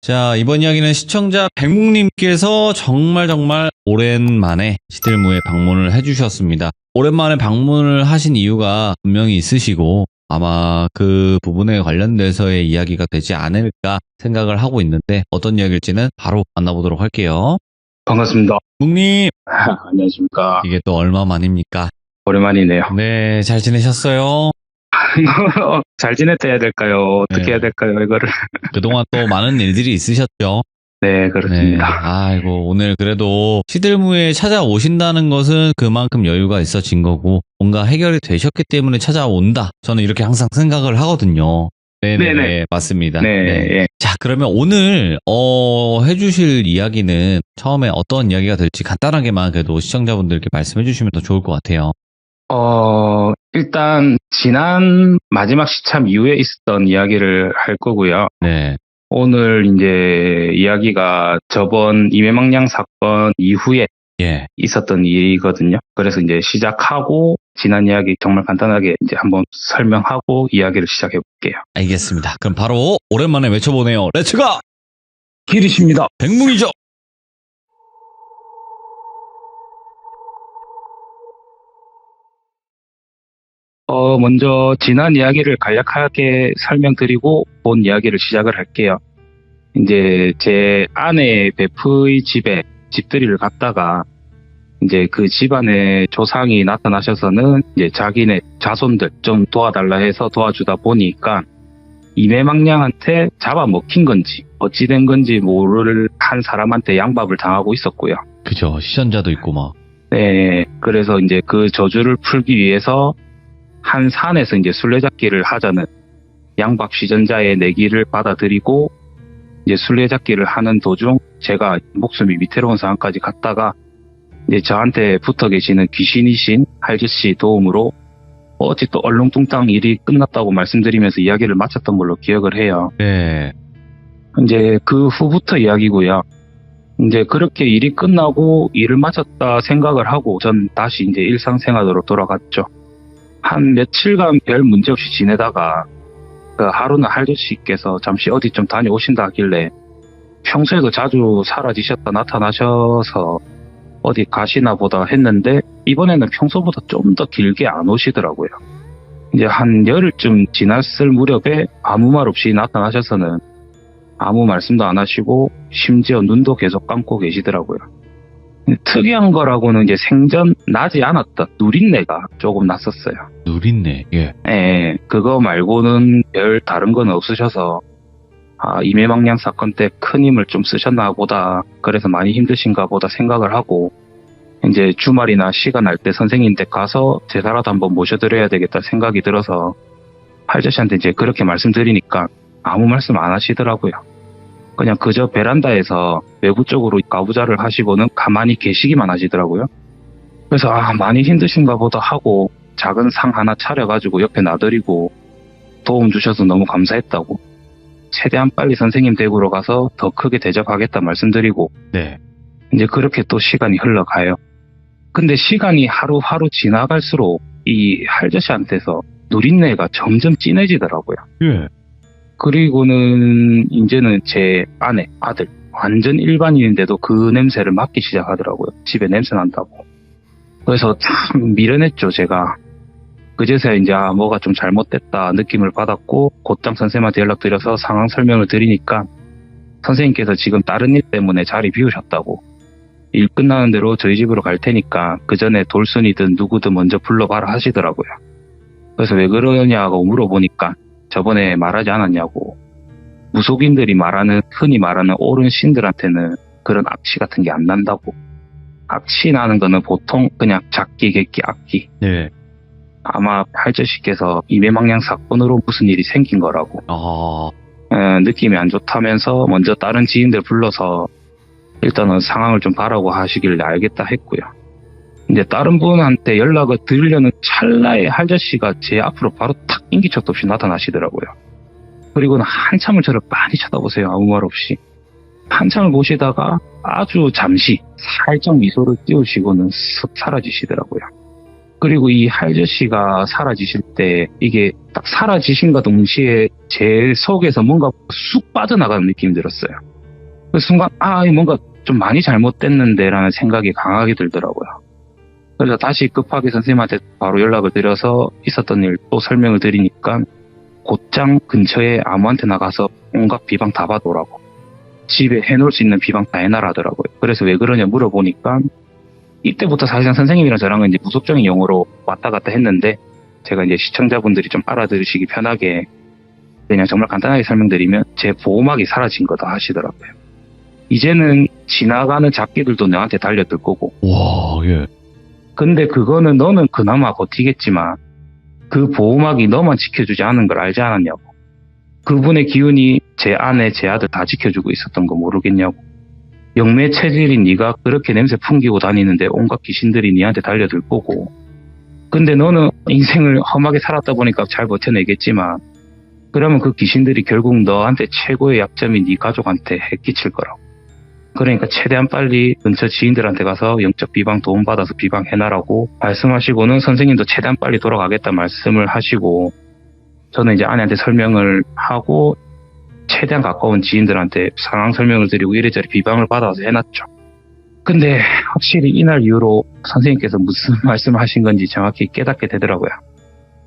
자, 이번 이야기는 시청자 백묵님께서 정말 오랜만에 시들무에 방문을 해주셨습니다. 오랜만에 방문을 하신 이유가 분명히 있으시고 아마 그 부분에 관련돼서의 이야기가 되지 않을까 생각을 하고 있는데 어떤 이야기일지는 바로 만나보도록 할게요. 반갑습니다. 묵님, 안녕하십니까. 이게 또 얼마 만입니까? 오랜만이네요. 네, 잘 지내셨어요? 잘 지냈다 해야 될까요? 어떻게 네. 해야 될까요, 이거를? 그동안 또 많은 일들이 있으셨죠? 네, 네. 그렇습니다. 아이고, 오늘 그래도 시들무에 찾아오신다는 것은 그만큼 여유가 있어진 거고, 뭔가 해결이 되셨기 때문에 찾아온다. 저는 이렇게 항상 생각을 하거든요. 네네, 맞습니다. 네, 예. 자, 그러면 오늘, 해주실 이야기는 처음에 어떤 이야기가 될지 간단하게만 그래도 시청자분들께 말씀해 주시면 더 좋을 것 같아요. 일단, 지난 마지막 시참 이후에 있었던 이야기를 할 거고요. 네. 오늘 이제 이야기가 저번 임해망량 사건 이후에 예. 있었던 일이거든요. 그래서 이제 시작하고, 지난 이야기 정말 간단하게 이제 한번 설명하고 이야기를 시작해 볼게요. 알겠습니다. 그럼 바로 오랜만에 외쳐보네요. 렛츠가! 길이십니다. 백묵이죠! 먼저 지난 이야기를 간략하게 설명드리고 본 이야기를 시작을 할게요. 이제 제 아내 베프의 집에 집들이를 갔다가 이제 그 집안에 조상이 나타나셔서는 이제 자기네 자손들 좀 도와달라 해서 도와주다 보니까 임해망량한테 잡아먹힌 건지 어찌된 건지 모를 한 사람한테 양밥을 당하고 있었고요. 그죠. 시전자도 있고 막. 네, 그래서 이제 그 저주를 풀기 위해서 한 산에서 이제 술래잡기를 하자는 양박 시전자의 내기를 받아들이고 이제 술래잡기를 하는 도중 제가 목숨이 위태로운 상황까지 갔다가 이제 저한테 붙어 계시는 귀신이신 할즈씨 도움으로 어찌 또 얼렁뚱땅 일이 끝났다고 말씀드리면서 이야기를 마쳤던 걸로 기억을 해요. 네. 이제 그 후부터 이야기고요. 이제 그렇게 일이 끝나고 일을 마쳤다 생각을 하고 전 다시 이제 일상생활으로 돌아갔죠. 한 며칠간 별 문제 없이 지내다가 그 하루는 할저씨께서 잠시 어디 좀 다녀오신다 하길래 평소에도 자주 사라지셨다 나타나셔서 어디 가시나 보다 했는데 이번에는 평소보다 좀 더 길게 안 오시더라고요. 이제 한 열흘쯤 지났을 무렵에 아무 말 없이 나타나셔서는 아무 말씀도 안 하시고 심지어 눈도 계속 감고 계시더라고요. 특이한 거라고는 이제 생전 나지 않았던 누린내가 조금 났었어요. 누린내. 예. 예, 그거 말고는 별 다른 건 없으셔서 임해망량 사건 때 큰 힘을 좀 쓰셨나 보다, 그래서 많이 힘드신가 보다 생각을 하고 이제 주말이나 시간 날 때 선생님 댁 가서 제사라도 한번 모셔드려야 되겠다 생각이 들어서 할저씨한테 이제 그렇게 말씀드리니까 아무 말씀 안 하시더라고요. 그냥 그저 베란다에서 외부 쪽으로 가부좌를 하시고는 가만히 계시기만 하시더라고요. 그래서 많이 힘드신가 보다 하고 작은 상 하나 차려가지고 옆에 놔드리고 도움 주셔서 너무 감사했다고 최대한 빨리 선생님 댁으로 가서 더 크게 대접하겠다 말씀드리고 네. 이제 그렇게 또 시간이 흘러가요. 근데 시간이 하루하루 지나갈수록 이 할저씨한테서 누린내가 점점 진해지더라고요. 예. 그리고는 이제는 제 아내, 아들 완전 일반인인데도 그 냄새를 맡기 시작하더라고요. 집에 냄새 난다고. 그래서 참 미련했죠, 제가. 그제서야 이제 뭐가 좀 잘못됐다 느낌을 받았고 곧장 선생님한테 연락드려서 상황 설명을 드리니까 선생님께서 지금 다른 일 때문에 자리 비우셨다고, 일 끝나는 대로 저희 집으로 갈 테니까 그 전에 돌순이든 누구든 먼저 불러봐라 하시더라고요. 그래서 왜 그러냐고 물어보니까 저번에 말하지 않았냐고, 무속인들이 흔히 말하는 옳은 신들한테는 그런 악취 같은 게 안 난다고. 악취 나는 거는 보통 그냥 작기, 객기, 악기. 네. 아마 할저씨께서 임해망량 사건으로 무슨 일이 생긴 거라고. 느낌이 안 좋다면서 먼저 다른 지인들 불러서 일단은 상황을 좀 봐라고 하시길래 알겠다 했고요. 이제 다른 분한테 연락을 드리려는 찰나에 할저씨가 제 앞으로 바로 탁 인기척도 없이 나타나시더라고요. 그리고는 한참을 저를 많이 쳐다보세요. 아무 말 없이. 한참을 보시다가 아주 잠시 살짝 미소를 띄우시고는 쓱 사라지시더라고요. 그리고 이 할저씨가 사라지실 때 이게 딱 사라지신과 동시에 제 속에서 뭔가 쑥 빠져나가는 느낌이 들었어요. 그 순간 뭔가 좀 많이 잘못됐는데 라는 생각이 강하게 들더라고요. 그래서 다시 급하게 선생님한테 바로 연락을 드려서 있었던 일 또 설명을 드리니까 곧장 근처에 아무한테 나가서 온갖 비방 다 받아오라고, 집에 해놓을 수 있는 비방 다 해놔라 하더라고요. 그래서 왜 그러냐 물어보니까 이때부터 사실상 선생님이랑 저랑은 이제 무속적인 용어로 왔다 갔다 했는데, 제가 이제 시청자분들이 좀 알아들으시기 편하게 그냥 정말 간단하게 설명드리면 제 보호막이 사라진 거다 하시더라고요. 이제는 지나가는 작기들도 너한테 달려들 거고. 와, 예. 근데 그거는 너는 그나마 버티겠지만 그 보호막이 너만 지켜주지 않은 걸 알지 않았냐고. 그분의 기운이 제 아내, 제 아들 다 지켜주고 있었던 거 모르겠냐고. 영매 체질인 네가 그렇게 냄새 풍기고 다니는데 온갖 귀신들이 네한테 달려들 거고. 근데 너는 인생을 험하게 살았다 보니까 잘 버텨내겠지만, 그러면 그 귀신들이 결국 너한테 최고의 약점인 네 가족한테 해끼칠 거라고. 그러니까 최대한 빨리 근처 지인들한테 가서 영적 비방 도움받아서 비방해놔라고 말씀하시고는 선생님도 최대한 빨리 돌아가겠다 말씀을 하시고, 저는 이제 아내한테 설명을 하고 최대한 가까운 지인들한테 상황 설명을 드리고 이래저래 비방을 받아서 해놨죠. 근데 확실히 이날 이후로 선생님께서 무슨 말씀을 하신 건지 정확히 깨닫게 되더라고요.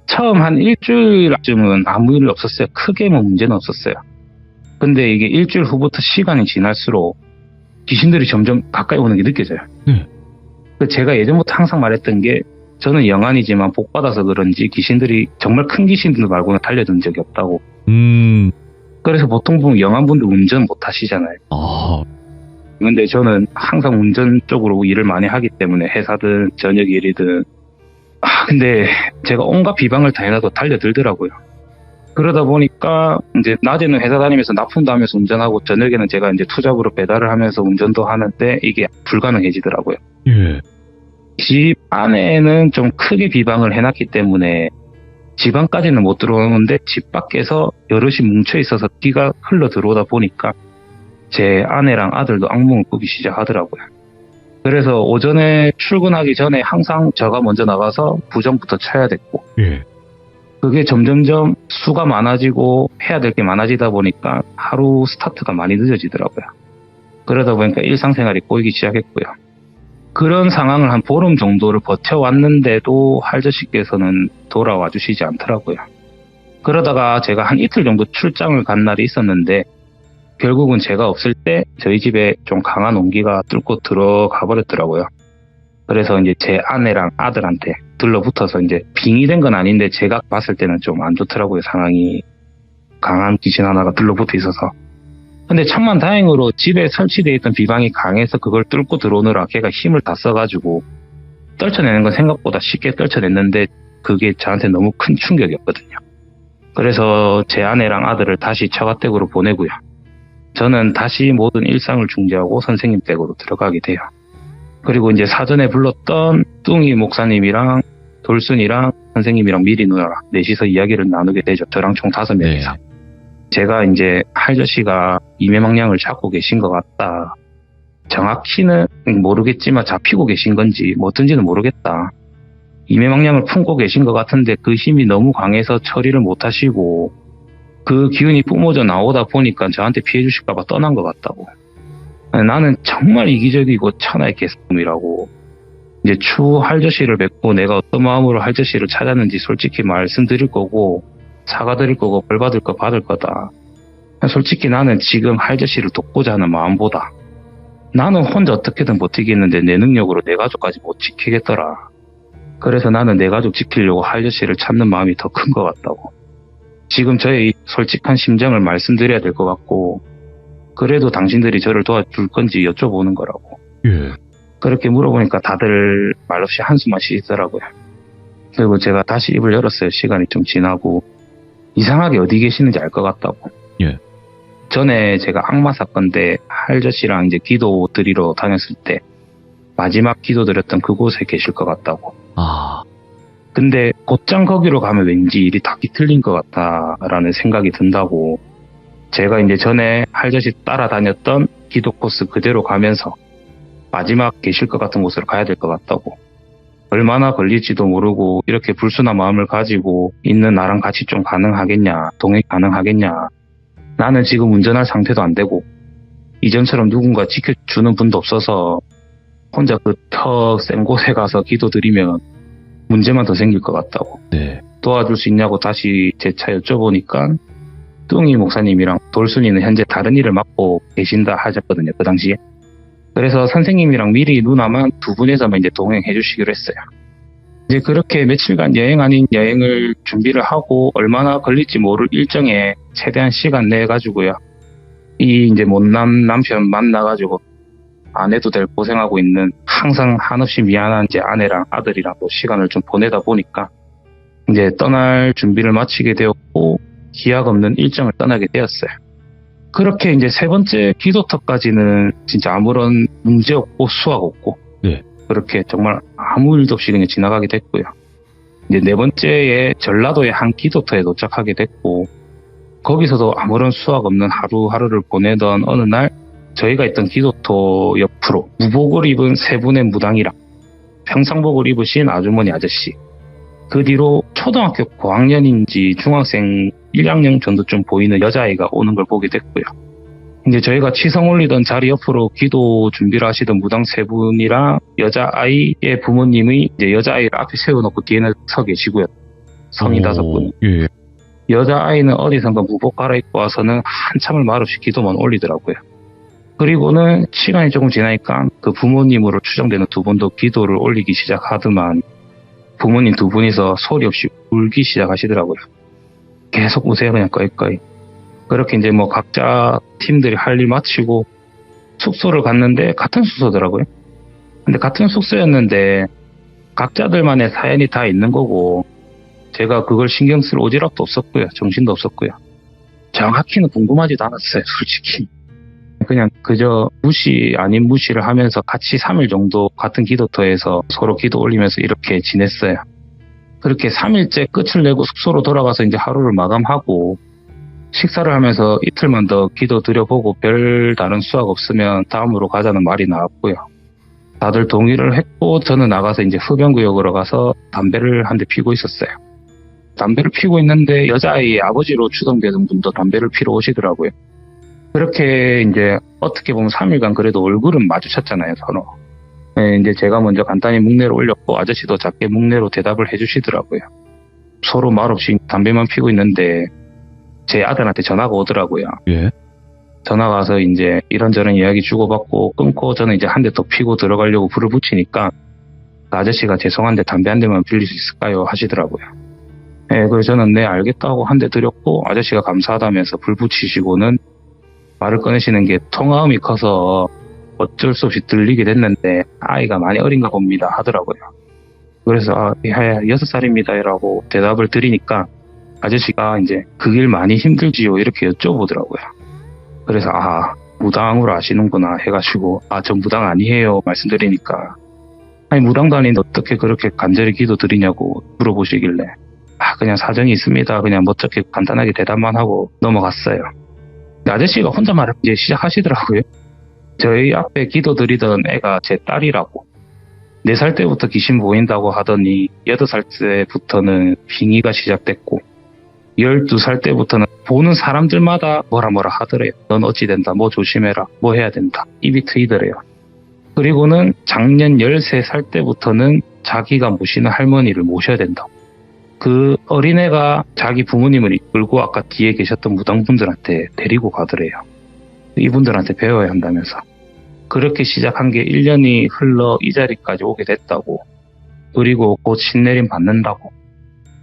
처음 한 일주일쯤은 아무 일 없었어요. 크게 뭐 문제는 없었어요. 근데 이게 일주일 후부터 시간이 지날수록 귀신들이 점점 가까이 오는 게 느껴져요. 제가 예전부터 항상 말했던 게, 저는 영안이지만 복 받아서 그런지 귀신들이 정말 큰 귀신들 말고는 달려든 적이 없다고. 그래서 보통 보면 영안분들 운전 못 하시잖아요. 근데 저는 항상 운전 쪽으로 일을 많이 하기 때문에 회사든 저녁 일이든, 근데 제가 온갖 비방을 다 해놔도 달려들더라고요. 그러다 보니까 이제 낮에는 회사 다니면서 납품도 하면서 운전하고, 저녁에는 제가 이제 투잡으로 배달을 하면서 운전도 하는데 이게 불가능해지더라고요. 예. 집 안에는 좀 크게 비방을 해놨기 때문에 집 안까지는 못 들어오는데 집 밖에서 여럿이 뭉쳐 있어서 비가 흘러 들어오다 보니까 제 아내랑 아들도 악몽을 꾸기 시작하더라고요. 그래서 오전에 출근하기 전에 항상 저가 먼저 나가서 부정부터 쳐야 됐고, 예. 그게 점점점 수가 많아지고 해야 될 게 많아지다 보니까 하루 스타트가 많이 늦어지더라고요. 그러다 보니까 일상생활이 꼬이기 시작했고요. 그런 상황을 한 보름 정도를 버텨왔는데도 할저씨께서는 돌아와 주시지 않더라고요. 그러다가 제가 한 이틀 정도 출장을 간 날이 있었는데, 결국은 제가 없을 때 저희 집에 좀 강한 온기가 뚫고 들어가 버렸더라고요. 그래서 이제 제 아내랑 아들한테 들러붙어서, 이제 빙의 된 건 아닌데 제가 봤을 때는 좀 안 좋더라고요. 상황이. 강한 귀신 하나가 들러붙어 있어서. 근데 천만 다행으로 집에 설치되어 있던 비방이 강해서 그걸 뚫고 들어오느라 걔가 힘을 다 써가지고 떨쳐내는 건 생각보다 쉽게 떨쳐냈는데, 그게 저한테 너무 큰 충격이었거든요. 그래서 제 아내랑 아들을 다시 처가댁으로 보내고요. 저는 다시 모든 일상을 중지하고 선생님 댁으로 들어가게 돼요. 그리고 이제 사전에 불렀던 뚱이 목사님이랑 돌순이랑 선생님이랑 미리 누나랑 넷이서 이야기를 나누게 되죠. 저랑 총 5명이서. 네. 제가 이제 할저씨가 이매망량을 잡고 계신 것 같다. 정확히는 모르겠지만 잡히고 계신 건지 뭐든지는 모르겠다. 이매망량을 품고 계신 것 같은데 그 힘이 너무 강해서 처리를 못 하시고 그 기운이 뿜어져 나오다 보니까 저한테 피해 주실까봐 떠난 것 같다고. 나는 정말 이기적이고 천하의 개슴이라고. 이제 추후 할저씨를 뵙고 내가 어떤 마음으로 할저씨를 찾았는지 솔직히 말씀드릴 거고, 사과드릴 거고, 벌 받을 거 받을 거다. 솔직히 나는 지금 할저씨를 돕고자 하는 마음보다 나는 혼자 어떻게든 버티겠는데 내 능력으로 내 가족까지 못 지키겠더라. 그래서 나는 내 가족 지키려고 할저씨를 찾는 마음이 더 큰 것 같다고. 지금 저의 이 솔직한 심정을 말씀드려야 될 것 같고, 그래도 당신들이 저를 도와줄 건지 여쭤보는 거라고. 예. 그렇게 물어보니까 다들 말없이 한숨만 쉬시더라고요. 그리고 제가 다시 입을 열었어요. 시간이 좀 지나고. 이상하게 어디 계시는지 알 것 같다고. 예. 전에 제가 악마 사건 때 할저씨랑 이제 기도 드리러 다녔을 때 마지막 기도 드렸던 그곳에 계실 것 같다고. 근데 곧장 거기로 가면 왠지 일이 닭이 틀린 것 같다라는 생각이 든다고. 제가 이제 전에 할저씨 따라다녔던 기도 코스 그대로 가면서 마지막 계실 것 같은 곳으로 가야 될 것 같다고. 얼마나 걸릴지도 모르고 이렇게 불순한 마음을 가지고 있는 나랑 같이 좀 가능하겠냐, 동행 가능하겠냐. 나는 지금 운전할 상태도 안 되고 이전처럼 누군가 지켜주는 분도 없어서 혼자 그 터 센 곳에 가서 기도드리면 문제만 더 생길 것 같다고. 네. 도와줄 수 있냐고 다시 제 차 여쭤보니까 뚱이 목사님이랑 돌순이는 현재 다른 일을 맡고 계신다 하셨거든요, 그 당시에. 그래서 선생님이랑 미리 누나만 두 분에서만 이제 동행해 주시기로 했어요. 이제 그렇게 며칠간 여행 아닌 여행을 준비를 하고 얼마나 걸릴지 모를 일정에 최대한 시간 내 가지고요. 이 이제 못난 남편 만나가지고 안 해도 될 고생하고 있는 항상 한없이 미안한 이제 아내랑 아들이랑 또 시간을 좀 보내다 보니까 이제 떠날 준비를 마치게 되었고 기약 없는 일정을 떠나게 되었어요. 그렇게 이제 세 번째 기도터까지는 진짜 아무런 문제 없고 수학 없고 네. 그렇게 정말 아무 일도 없이 그냥 지나가게 됐고요. 이제 네 번째에 전라도의 한 기도터에 도착하게 됐고 거기서도 아무런 수학 없는 하루하루를 보내던 어느 날 저희가 있던 기도터 옆으로 무복을 입은 세 분의 무당이랑 평상복을 입으신 아주머니 아저씨 그 뒤로 초등학교 고학년인지 중학생 1학년 정도쯤 보이는 여자아이가 오는 걸 보게 됐고요. 이제 저희가 치성 올리던 자리 옆으로 기도 준비를 하시던 무당 세 분이랑 여자아이의 부모님이 이제 여자아이를 앞에 세워놓고 뒤에는 서 계시고요. 성인 5분. 예. 여자아이는 어디선가 무복 갈아입고 와서는 한참을 말없이 기도만 올리더라고요. 그리고는 시간이 조금 지나니까 그 부모님으로 추정되는 두 분도 기도를 올리기 시작하더만 부모님 두 분이서 소리 없이 울기 시작하시더라고요. 계속 우세요, 그냥 꺼이꺼이. 그렇게 이제 뭐 각자 팀들이 할 일 마치고 숙소를 갔는데 같은 숙소더라고요. 근데 같은 숙소였는데 각자들만의 사연이 다 있는 거고 제가 그걸 신경 쓸 오지랖도 없었고요. 정신도 없었고요. 정확히는 궁금하지도 않았어요, 솔직히. 그냥 그저 무시 아닌 무시를 하면서 같이 3일 정도 같은 기도터에서 서로 기도 올리면서 이렇게 지냈어요. 그렇게 3일째 끝을 내고 숙소로 돌아가서 이제 하루를 마감하고 식사를 하면서 이틀만 더 기도 드려보고 별 다른 수학 없으면 다음으로 가자는 말이 나왔고요. 다들 동의를 했고 저는 나가서 이제 흡연구역으로 가서 담배를 한 대 피고 있었어요. 담배를 피고 있는데 여자아이의 아버지로 추정되는 분도 담배를 피러 오시더라고요. 그렇게 이제 어떻게 보면 3일간 그래도 얼굴은 마주쳤잖아요, 서로. 네, 이제 제가 먼저 간단히 묵내를 올렸고 아저씨도 작게 묵내로 대답을 해주시더라고요. 서로 말없이 담배만 피고 있는데 제 아들한테 전화가 오더라고요. 예. 전화가 와서 이제 이런저런 이야기 주고받고 끊고 저는 이제 한 대 더 피고 들어가려고 불을 붙이니까 그 아저씨가 죄송한데 담배 한 대만 빌릴 수 있을까요? 하시더라고요. 네, 그래서 저는 네 알겠다고 한 대 드렸고 아저씨가 감사하다면서 불 붙이시고는 말을 꺼내시는 게 통화음이 커서 어쩔 수 없이 들리게 됐는데 아이가 많이 어린가 봅니다 하더라고요. 그래서 6살입니다 라고 대답을 드리니까 아저씨가 이제 그 길 많이 힘들지요 이렇게 여쭤보더라고요. 그래서 무당으로 아시는구나 해가지고 저 무당 아니에요 말씀드리니까 아니 무당도 아닌데 어떻게 그렇게 간절히 기도 드리냐고 물어보시길래 그냥 사정이 있습니다 그냥 멋쩍게 간단하게 대답만 하고 넘어갔어요. 아저씨가 혼자 말을 이제 시작하시더라고요. 저희 앞에 기도 드리던 애가 제 딸이라고 4살 때부터 귀신 보인다고 하더니 8살 때부터는 빙의가 시작됐고 12살 때부터는 보는 사람들마다 뭐라 하더래요. 넌 어찌 된다, 뭐 조심해라, 뭐 해야 된다. 입이 트이더래요. 그리고는 작년 13살 때부터는 자기가 모시는 할머니를 모셔야 된다고. 그 어린애가 자기 부모님을 이끌고 아까 뒤에 계셨던 무당분들한테 데리고 가더래요. 이분들한테 배워야 한다면서. 그렇게 시작한 게 1년이 흘러 이 자리까지 오게 됐다고. 그리고 곧 신내림 받는다고.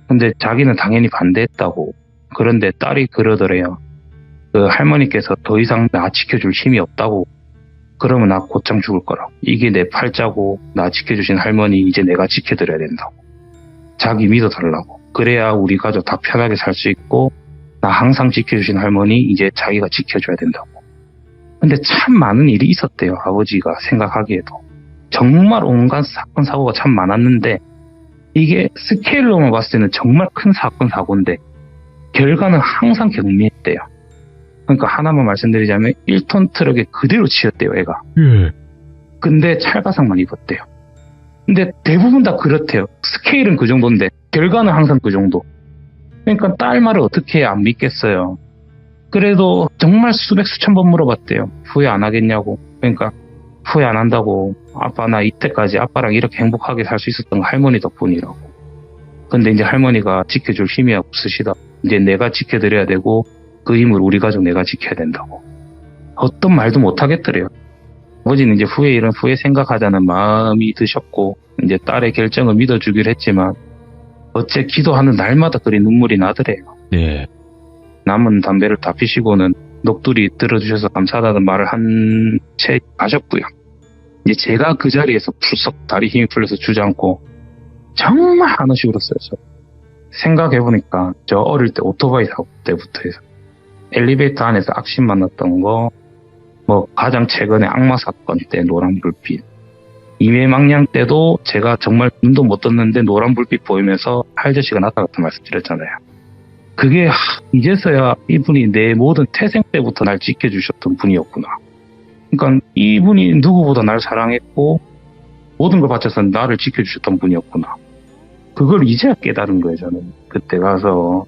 근데 자기는 당연히 반대했다고. 그런데 딸이 그러더래요. 그 할머니께서 더 이상 나 지켜줄 힘이 없다고. 그러면 나 곧장 죽을 거라고. 이게 내 팔자고 나 지켜주신 할머니 이제 내가 지켜드려야 된다고. 자기 믿어달라고. 그래야 우리 가족 다 편하게 살 수 있고 나 항상 지켜주신 할머니 이제 자기가 지켜줘야 된다고. 근데 참 많은 일이 있었대요. 아버지가 생각하기에도. 정말 온갖 사건 사고가 참 많았는데 이게 스케일로만 봤을 때는 정말 큰 사건 사고인데 결과는 항상 경미했대요. 그러니까 하나만 말씀드리자면 1톤 트럭에 그대로 치였대요, 애가. 예. 근데 찰가상만 입었대요. 근데 대부분 다 그렇대요. 스케일은 그 정도인데 결과는 항상 그 정도. 그러니까 딸 말을 어떻게 안 믿겠어요. 그래도 정말 수백 수천 번 물어봤대요. 후회 안 하겠냐고. 그러니까 후회 안 한다고. 아빠 나 이때까지 아빠랑 이렇게 행복하게 살 수 있었던 거 할머니 덕분이라고. 근데 이제 할머니가 지켜줄 힘이 없으시다. 이제 내가 지켜드려야 되고 그 힘을 우리 가족 내가 지켜야 된다고. 어떤 말도 못 하겠더래요. 아버지는 이제 후회 이런 후회 생각하자는 마음이 드셨고 이제 딸의 결정을 믿어주기로 했지만 어째 기도하는 날마다 그리 눈물이 나더래요. 예. 남은 담배를 다 피시고는 넋두리 들어주셔서 감사하다는 말을 한 채 가셨고요. 이제 제가 그 자리에서 풀썩 다리 힘이 풀려서 주저앉고 정말 한없이 울었어요. 저. 생각해보니까 저 어릴 때 오토바이 사고 때부터 해서 엘리베이터 안에서 악신 만났던 거, 뭐 가장 최근에 악마 사건 때 노란 불빛, 임해망냥 때도 제가 정말 눈도 못 떴는데 노란 불빛 보이면서 할저씨가 나타났다 말씀드렸잖아요. 그게 이제서야 이분이 내 모든 태생 때부터 날 지켜주셨던 분이었구나. 그러니까 이분이 누구보다 날 사랑했고 모든 걸 바쳐서 나를 지켜주셨던 분이었구나. 그걸 이제야 깨달은 거예요. 저는 그때 가서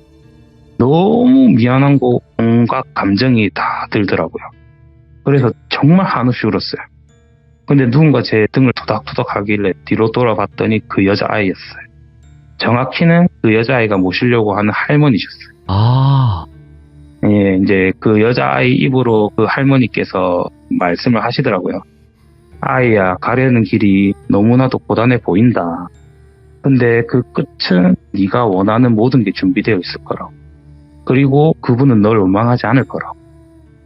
너무 미안한 거 온갖 감정이 다 들더라고요. 그래서 정말 한없이 울었어요. 근데 누군가 제 등을 토닥토닥 하길래 뒤로 돌아봤더니 그 여자아이였어요. 정확히는 그 여자아이가 모시려고 하는 할머니셨어요. 아. 예, 이제 그 여자아이 입으로 그 할머니께서 말씀을 하시더라고요. 아이야, 가려는 길이 너무나도 고단해 보인다. 근데 그 끝은 네가 원하는 모든 게 준비되어 있을 거라고. 그리고 그분은 널 원망하지 않을 거라고.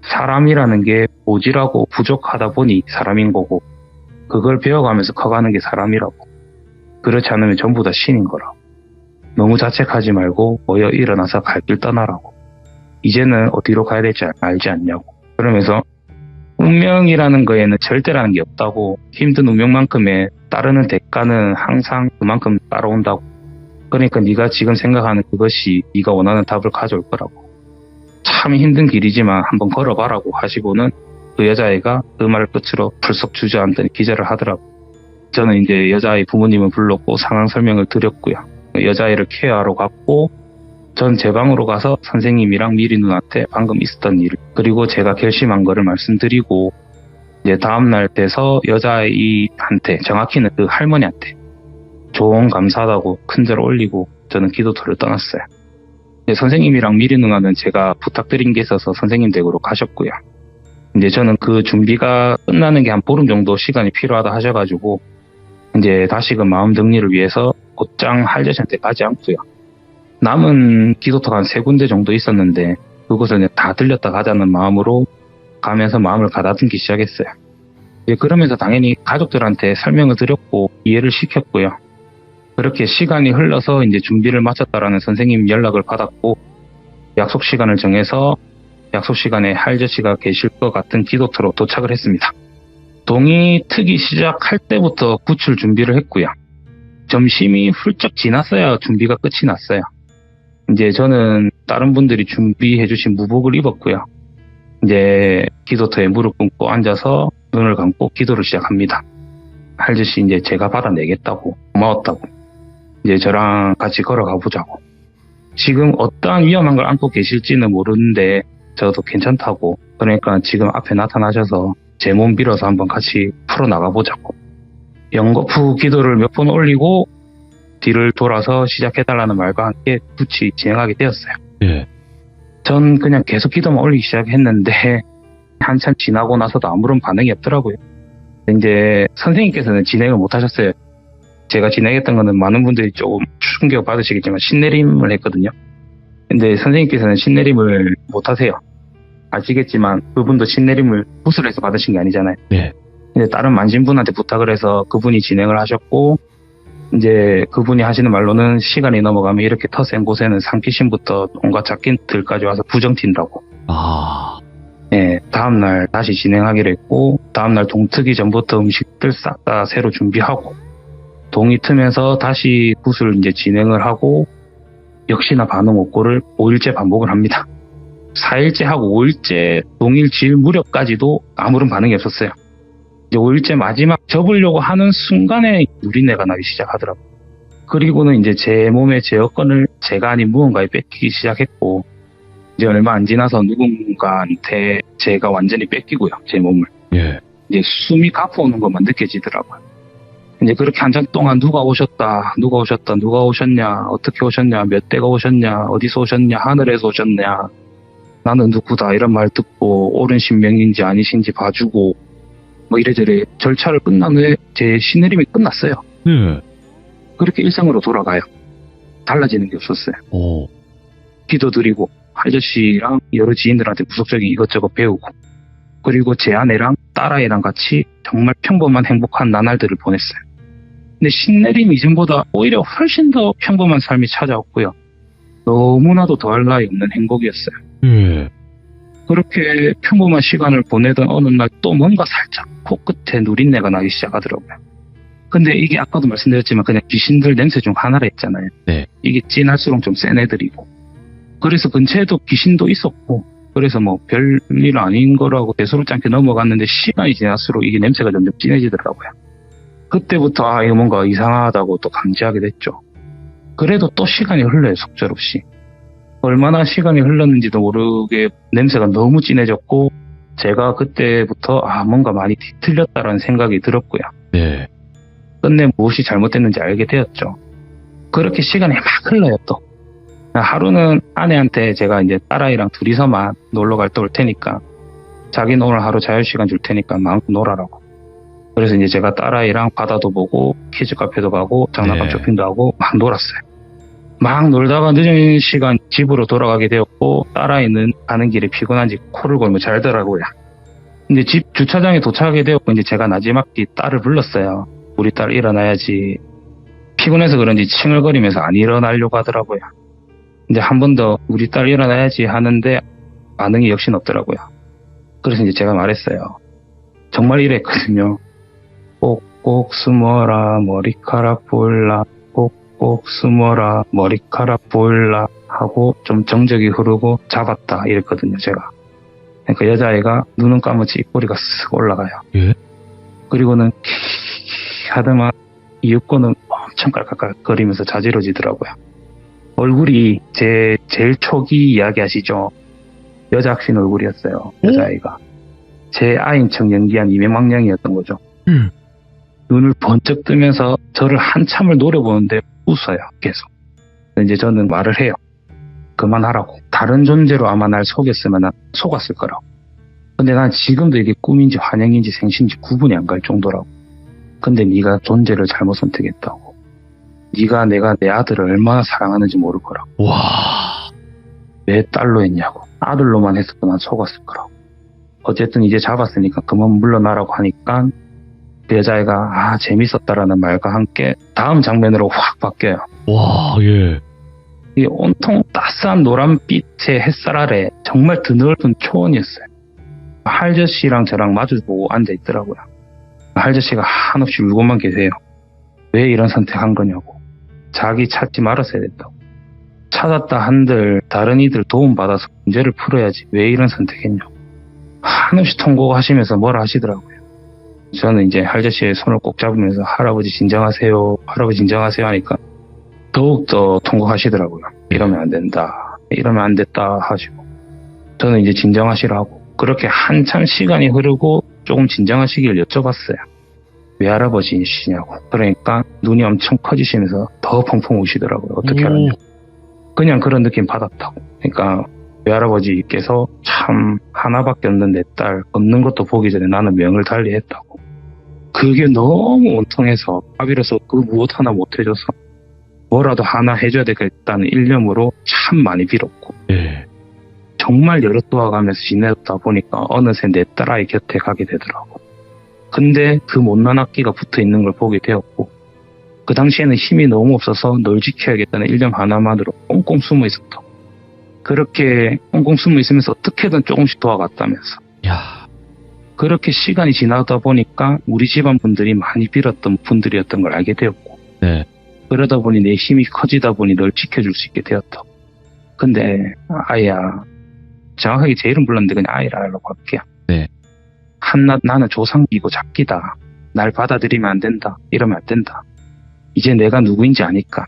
사람이라는 게 모질하고 부족하다 보니 사람인 거고 그걸 배워가면서 커가는 게 사람이라고. 그렇지 않으면 전부 다 신인 거라고. 너무 자책하지 말고 모여 일어나서 갈 길 떠나라고. 이제는 어디로 가야 될지 알지 않냐고. 그러면서 운명이라는 거에는 절대라는 게 없다고. 힘든 운명만큼의 따르는 대가는 항상 그만큼 따라온다고. 그러니까 네가 지금 생각하는 그것이 네가 원하는 답을 가져올 거라고. 참 힘든 길이지만 한번 걸어봐라고 하시고는 그 여자아이가 그 말을 끝으로 불쑥 주저앉더니 기절을 하더라고. 저는 이제 여자아이 부모님을 불렀고 상황 설명을 드렸고요. 여자아이를 케어하러 갔고 전 제 방으로 가서 선생님이랑 미리 누나한테 방금 있었던 일 그리고 제가 결심한 거를 말씀드리고 이제 다음날 돼서 여자아이한테 정확히는 그 할머니한테 조언 감사하다고 큰절 올리고 저는 기도터를 떠났어요. 이제 선생님이랑 미리 누나는 제가 부탁드린 게 있어서 선생님 댁으로 가셨고요. 이제 저는 그 준비가 끝나는 게 한 보름 정도 시간이 필요하다 하셔가지고 이제 다시금 마음 정리를 위해서 곧장 할저씨한테 가지 않고요. 남은 기도터가 한 3군데 정도 있었는데 그곳을 다 들렸다 가자는 마음으로 가면서 마음을 가다듬기 시작했어요. 그러면서 당연히 가족들한테 설명을 드렸고 이해를 시켰고요. 그렇게 시간이 흘러서 이제 준비를 마쳤다라는 선생님 연락을 받았고 약속 시간을 정해서 약속 시간에 할저씨가 계실 것 같은 기도터로 도착을 했습니다. 동이 트기 시작할 때부터 구출 준비를 했고요. 점심이 훌쩍 지났어야 준비가 끝이 났어요. 이제 저는 다른 분들이 준비해 주신 무복을 입었고요. 이제 기도터에 무릎 꿇고 앉아서 눈을 감고 기도를 시작합니다. 할저씨 이제 제가 받아내겠다고 고마웠다고 이제 저랑 같이 걸어가 보자고. 지금 어떠한 위험한 걸 안고 계실지는 모르는데 저도 괜찮다고. 그러니까 지금 앞에 나타나셔서 제 몸 빌어서 한번 같이 풀어나가 보자고. 연거푸 기도를 몇 번 올리고 뒤를 돌아서 시작해달라는 말과 함께 굳이 진행하게 되었어요. 예. 전 그냥 계속 기도만 올리기 시작했는데 한참 지나고 나서도 아무런 반응이 없더라고요. 이제 선생님께서는 진행을 못 하셨어요. 제가 진행했던 거는 많은 분들이 조금 충격 받으시겠지만 신내림을 했거든요. 근데 선생님께서는 신내림을 못 하세요. 아시겠지만 그분도 신내림을 붓을 해서 받으신 게 아니잖아요. 네. 근데 다른 만신분한테 부탁을 해서 그분이 진행을 하셨고 이제 그분이 하시는 말로는 시간이 넘어가면 이렇게 터 센 곳에는 상피신부터 온갖 잡긴들까지 와서 부정튄다고. 아. 예, 다음날 다시 진행하기로 했고 다음날 동 트기 전부터 음식들 싹 다 새로 준비하고 동이 트면서 다시 굿을 이제 진행을 하고 역시나 반응 없고를 5일째 반복을 합니다. 4일째 하고 5일째 동일 질 무렵까지도 아무런 반응이 없었어요. 이제 5일째 마지막 접으려고 하는 순간에 누린내가 나기 시작하더라고요. 그리고는 이제 제 몸의 제어권을 제가 아닌 무언가에 뺏기기 시작했고, 이제 얼마 안 지나서 누군가한테 제가 완전히 뺏기고요, 제 몸을. 예. 이제 숨이 가빠오는 것만 느껴지더라고요. 이제 그렇게 한참 동안 누가 오셨냐, 어떻게 오셨냐, 몇 대가 오셨냐, 어디서 오셨냐, 하늘에서 오셨냐, 나는 누구다 이런 말 듣고 옳은 신명인지 아니신지 봐주고 뭐 이래저래 절차를 끝난 후에 제 신내림이 끝났어요. 예. 그렇게 일상으로 돌아가요. 달라지는 게 없었어요. 오. 기도드리고 할저씨랑 여러 지인들한테 구속적인 이것저것 배우고, 그리고 제 아내랑 딸아이랑 같이 정말 평범한 행복한 나날들을 보냈어요. 근데 신내림 이전보다 오히려 훨씬 더 평범한 삶이 찾아왔고요. 너무나도 더할 나위 없는 행복이었어요. 예. 그렇게 평범한 시간을 보내던 어느 날 또 뭔가 살짝 코끝에 누린내가 나기 시작하더라고요. 근데 이게 아까도 말씀드렸지만 그냥 귀신들 냄새 중 하나라 했잖아요. 네. 이게 진할수록 좀 센 애들이고. 그래서 근처에도 귀신도 있었고, 그래서 뭐 별일 아닌 거라고 대수롭지 않게 넘어갔는데 시간이 지날수록 이게 냄새가 점점 진해지더라고요. 그때부터 아 이거 뭔가 이상하다고 또 감지하게 됐죠. 그래도 또 시간이 흘러요, 속절없이. 얼마나 시간이 흘렀는지도 모르게 냄새가 너무 진해졌고, 제가 그때부터 아 뭔가 많이 뒤틀렸다라는 생각이 들었고요. 네. 끝내 무엇이 잘못됐는지 알게 되었죠. 그렇게 시간이 막 흘러요 또. 하루는 아내한테 제가 이제 딸아이랑 둘이서만 놀러 갈 때 올 테니까 자기는 오늘 하루 자유시간 줄 테니까 마음껏 놀아라고. 그래서 이제 제가 딸아이랑 바다도 보고 키즈 카페도 가고 장난감 네. 쇼핑도 하고 막 놀았어요. 막 놀다가 늦은 시간 집으로 돌아가게 되었고, 딸아이는 가는 길에 피곤한지 코를 골며 잘더라고요. 근데 집 주차장에 도착하게 되었고 이제 제가 나지막히 딸을 불렀어요. 우리 딸 일어나야지. 피곤해서 그런지 칭얼거리면서 안 일어나려고 하더라고요. 이제 한 번 더 우리 딸 일어나야지 하는데 반응이 역시 없더라고요. 그래서 이제 제가 말했어요. 정말 이랬거든요. 꼭꼭 숨어라 머리카락 보일라, 꼭꼭 숨어라 머리카락 보일라 하고 좀 정적이 흐르고 잡았다 이랬거든요, 제가. 그러니까 여자아이가 눈은 감았지 입꼬리가 쓱 올라가요. 예? 그리고는 하더만 이윽고는 엄청 깔깔거리면서 자지러지더라고요. 얼굴이 제 제일 초기 이야기 아시죠? 여자 학생 얼굴이었어요. 여자아이가. 제 아인 척 연기한 이명망령이었던 거죠. 눈을 번쩍 뜨면서 저를 한참을 노려보는데 웃어요. 계속. 이제 저는 말을 해요. 그만하라고. 다른 존재로 아마 날 속였으면 난 속았을 거라고. 근데 난 지금도 이게 꿈인지 환영인지 생신지 구분이 안 갈 정도라고. 근데 네가 존재를 잘못 선택했다고. 네가 내가 내 아들을 얼마나 사랑하는지 모를 거라고. 와. 왜 딸로 했냐고. 아들로만 했어도 난 속았을 거라고. 어쨌든 이제 잡았으니까 그만 물러나라고 하니까 그 여자애가 아 재밌었다라는 말과 함께 다음 장면으로 확 바뀌어요. 와, 예. 이 온통 따스한 노란빛의 햇살 아래 정말 드넓은 초원이었어요. 할저씨랑 저랑 마주보고 앉아있더라고요. 할저씨가 한없이 울고만 계세요. 왜 이런 선택한 거냐고. 자기 찾지 말았어야 됐다고. 찾았다 한들 다른 이들 도움받아서 문제를 풀어야지 왜 이런 선택했냐고. 한없이 통곡하시면서 뭐라 하시더라고요. 저는 이제 할저씨의 손을 꼭 잡으면서 할아버지 진정하세요, 할아버지 진정하세요 하니까 더욱더 통곡하시더라고요. 이러면 안 된다, 이러면 안 됐다 하시고. 저는 이제 진정하시라고. 그렇게 한참 시간이 흐르고 조금 진정하시길 여쭤봤어요. 왜 할아버지시냐고. 그러니까 눈이 엄청 커지시면서 더 펑펑 우시더라고요. 어떻게 알았냐고. 그냥 그런 느낌 받았다고. 그러니까 외할아버지께서 참 하나밖에 없는 내 딸 없는 것도 보기 전에 나는 명을 달리했다고. 그게 너무 온통해서 아비로서 그 무엇 하나 못해줘서 뭐라도 하나 해줘야 되겠다는 일념으로 참 많이 빌었고, 예. 정말 여럿 도와가면서 지내다 보니까 어느새 내 딸아이 곁에 가게 되더라고. 근데 그 못난 악기가 붙어있는 걸 보게 되었고, 그 당시에는 힘이 너무 없어서 널 지켜야겠다는 일념 하나만으로 꽁꽁 숨어 있었다고. 그렇게 꽁꽁 숨어 있으면서 어떻게든 조금씩 도와갔다면서. 야. 그렇게 시간이 지나다 보니까 우리 집안 분들이 많이 빌었던 분들이었던 걸 알게 되었고, 네. 그러다 보니 내 힘이 커지다 보니 널 지켜줄 수 있게 되었다고. 근데 아이야, 정확하게 제 이름 불렀는데 그냥 아이라 하려고 할게요. 네. 한낱 나는 조상이고 잡기다. 날 받아들이면 안 된다. 이러면 안 된다. 이제 내가 누구인지 아니까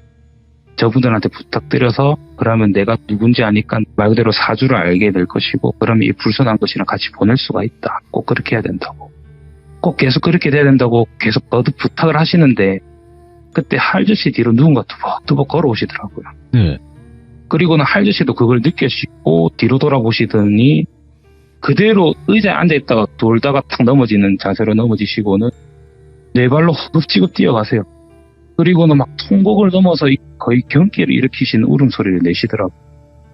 저분들한테 부탁드려서 그러면 내가 누군지 아니까 말 그대로 사주를 알게 될 것이고 그러면 이 불순한 것이랑 같이 보낼 수가 있다. 꼭 그렇게 해야 된다고. 꼭 계속 그렇게 돼야 된다고 계속 거듭 부탁을 하시는데 그때 할저씨 뒤로 누군가 두벅두벅 걸어오시더라고요. 네. 그리고는 할저씨도 그걸 느끼시고 뒤로 돌아보시더니 그대로 의자에 앉아있다가 돌다가 탁 넘어지는 자세로 넘어지시고는 네 발로 허겁지겁 뛰어가세요. 그리고는 막 통곡을 넘어서 거의 경기를 일으키시는 울음소리를 내시더라고요.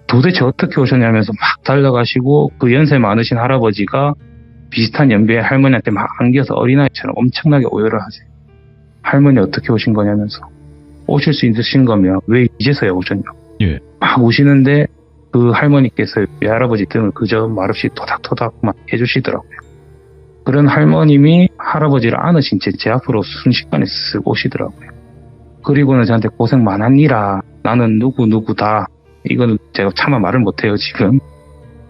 도대체 어떻게 오셨냐면서 막 달려가시고 그 연세 많으신 할아버지가 비슷한 연배의 할머니한테 막 안겨서 어린아이처럼 엄청나게 오열을 하세요. 할머니 어떻게 오신 거냐면서 오실 수 있으신 거면 왜 이제서야 오셨냐고. 예. 막 오시는데 그 할머니께서 외할아버지 등을 그저 말없이 토닥토닥 막 해주시더라고요. 그런 할머님이 할아버지를 안으신 채 제 앞으로 순식간에 쓱 오시더라고요. 그리고는 저한테 고생 많았니라. 나는 누구누구다. 이거는 제가 차마 말을 못해요 지금.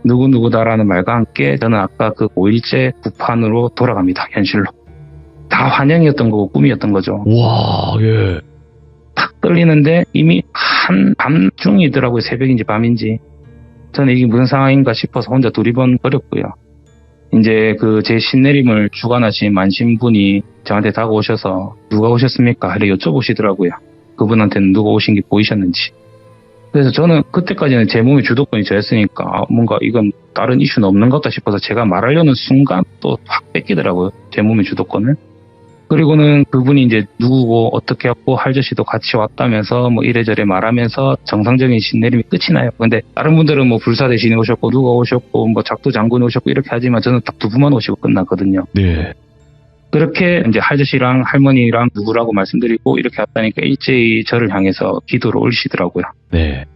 누구누구다라는 말과 함께 저는 아까 그 5일째 구판으로 돌아갑니다. 현실로. 다 환영이었던 거고 꿈이었던 거죠. 와, 예. 탁 떨리는데 이미 한 밤중이더라고요. 새벽인지 밤인지. 저는 이게 무슨 상황인가 싶어서 혼자 두리번거렸고요. 이제 그 제 신내림을 주관하신 만신분이 저한테 다가오셔서 누가 오셨습니까? 하려 여쭤보시더라고요. 그분한테는 누가 오신 게 보이셨는지. 그래서 저는 그때까지는 제 몸의 주도권이 저였으니까 뭔가 이건 다른 이슈는 없는 것 같다 싶어서 제가 말하려는 순간 또 확 뺏기더라고요. 제 몸의 주도권을. 그리고는 그분이 이제 누구고 어떻게 했고 할저씨도 같이 왔다면서 뭐 이래저래 말하면서 정상적인 신내림이 끝이 나요. 근데 다른 분들은 뭐 불사대신이 오셨고 누가 오셨고 뭐 작두 장군이 오셨고 이렇게 하지만 저는 딱 두 분만 오시고 끝났거든요. 네. 그렇게 이제 할저씨랑 할머니랑 누구라고 말씀드리고 이렇게 왔다니까 일제히 저를 향해서 기도를 올리시더라고요. 네.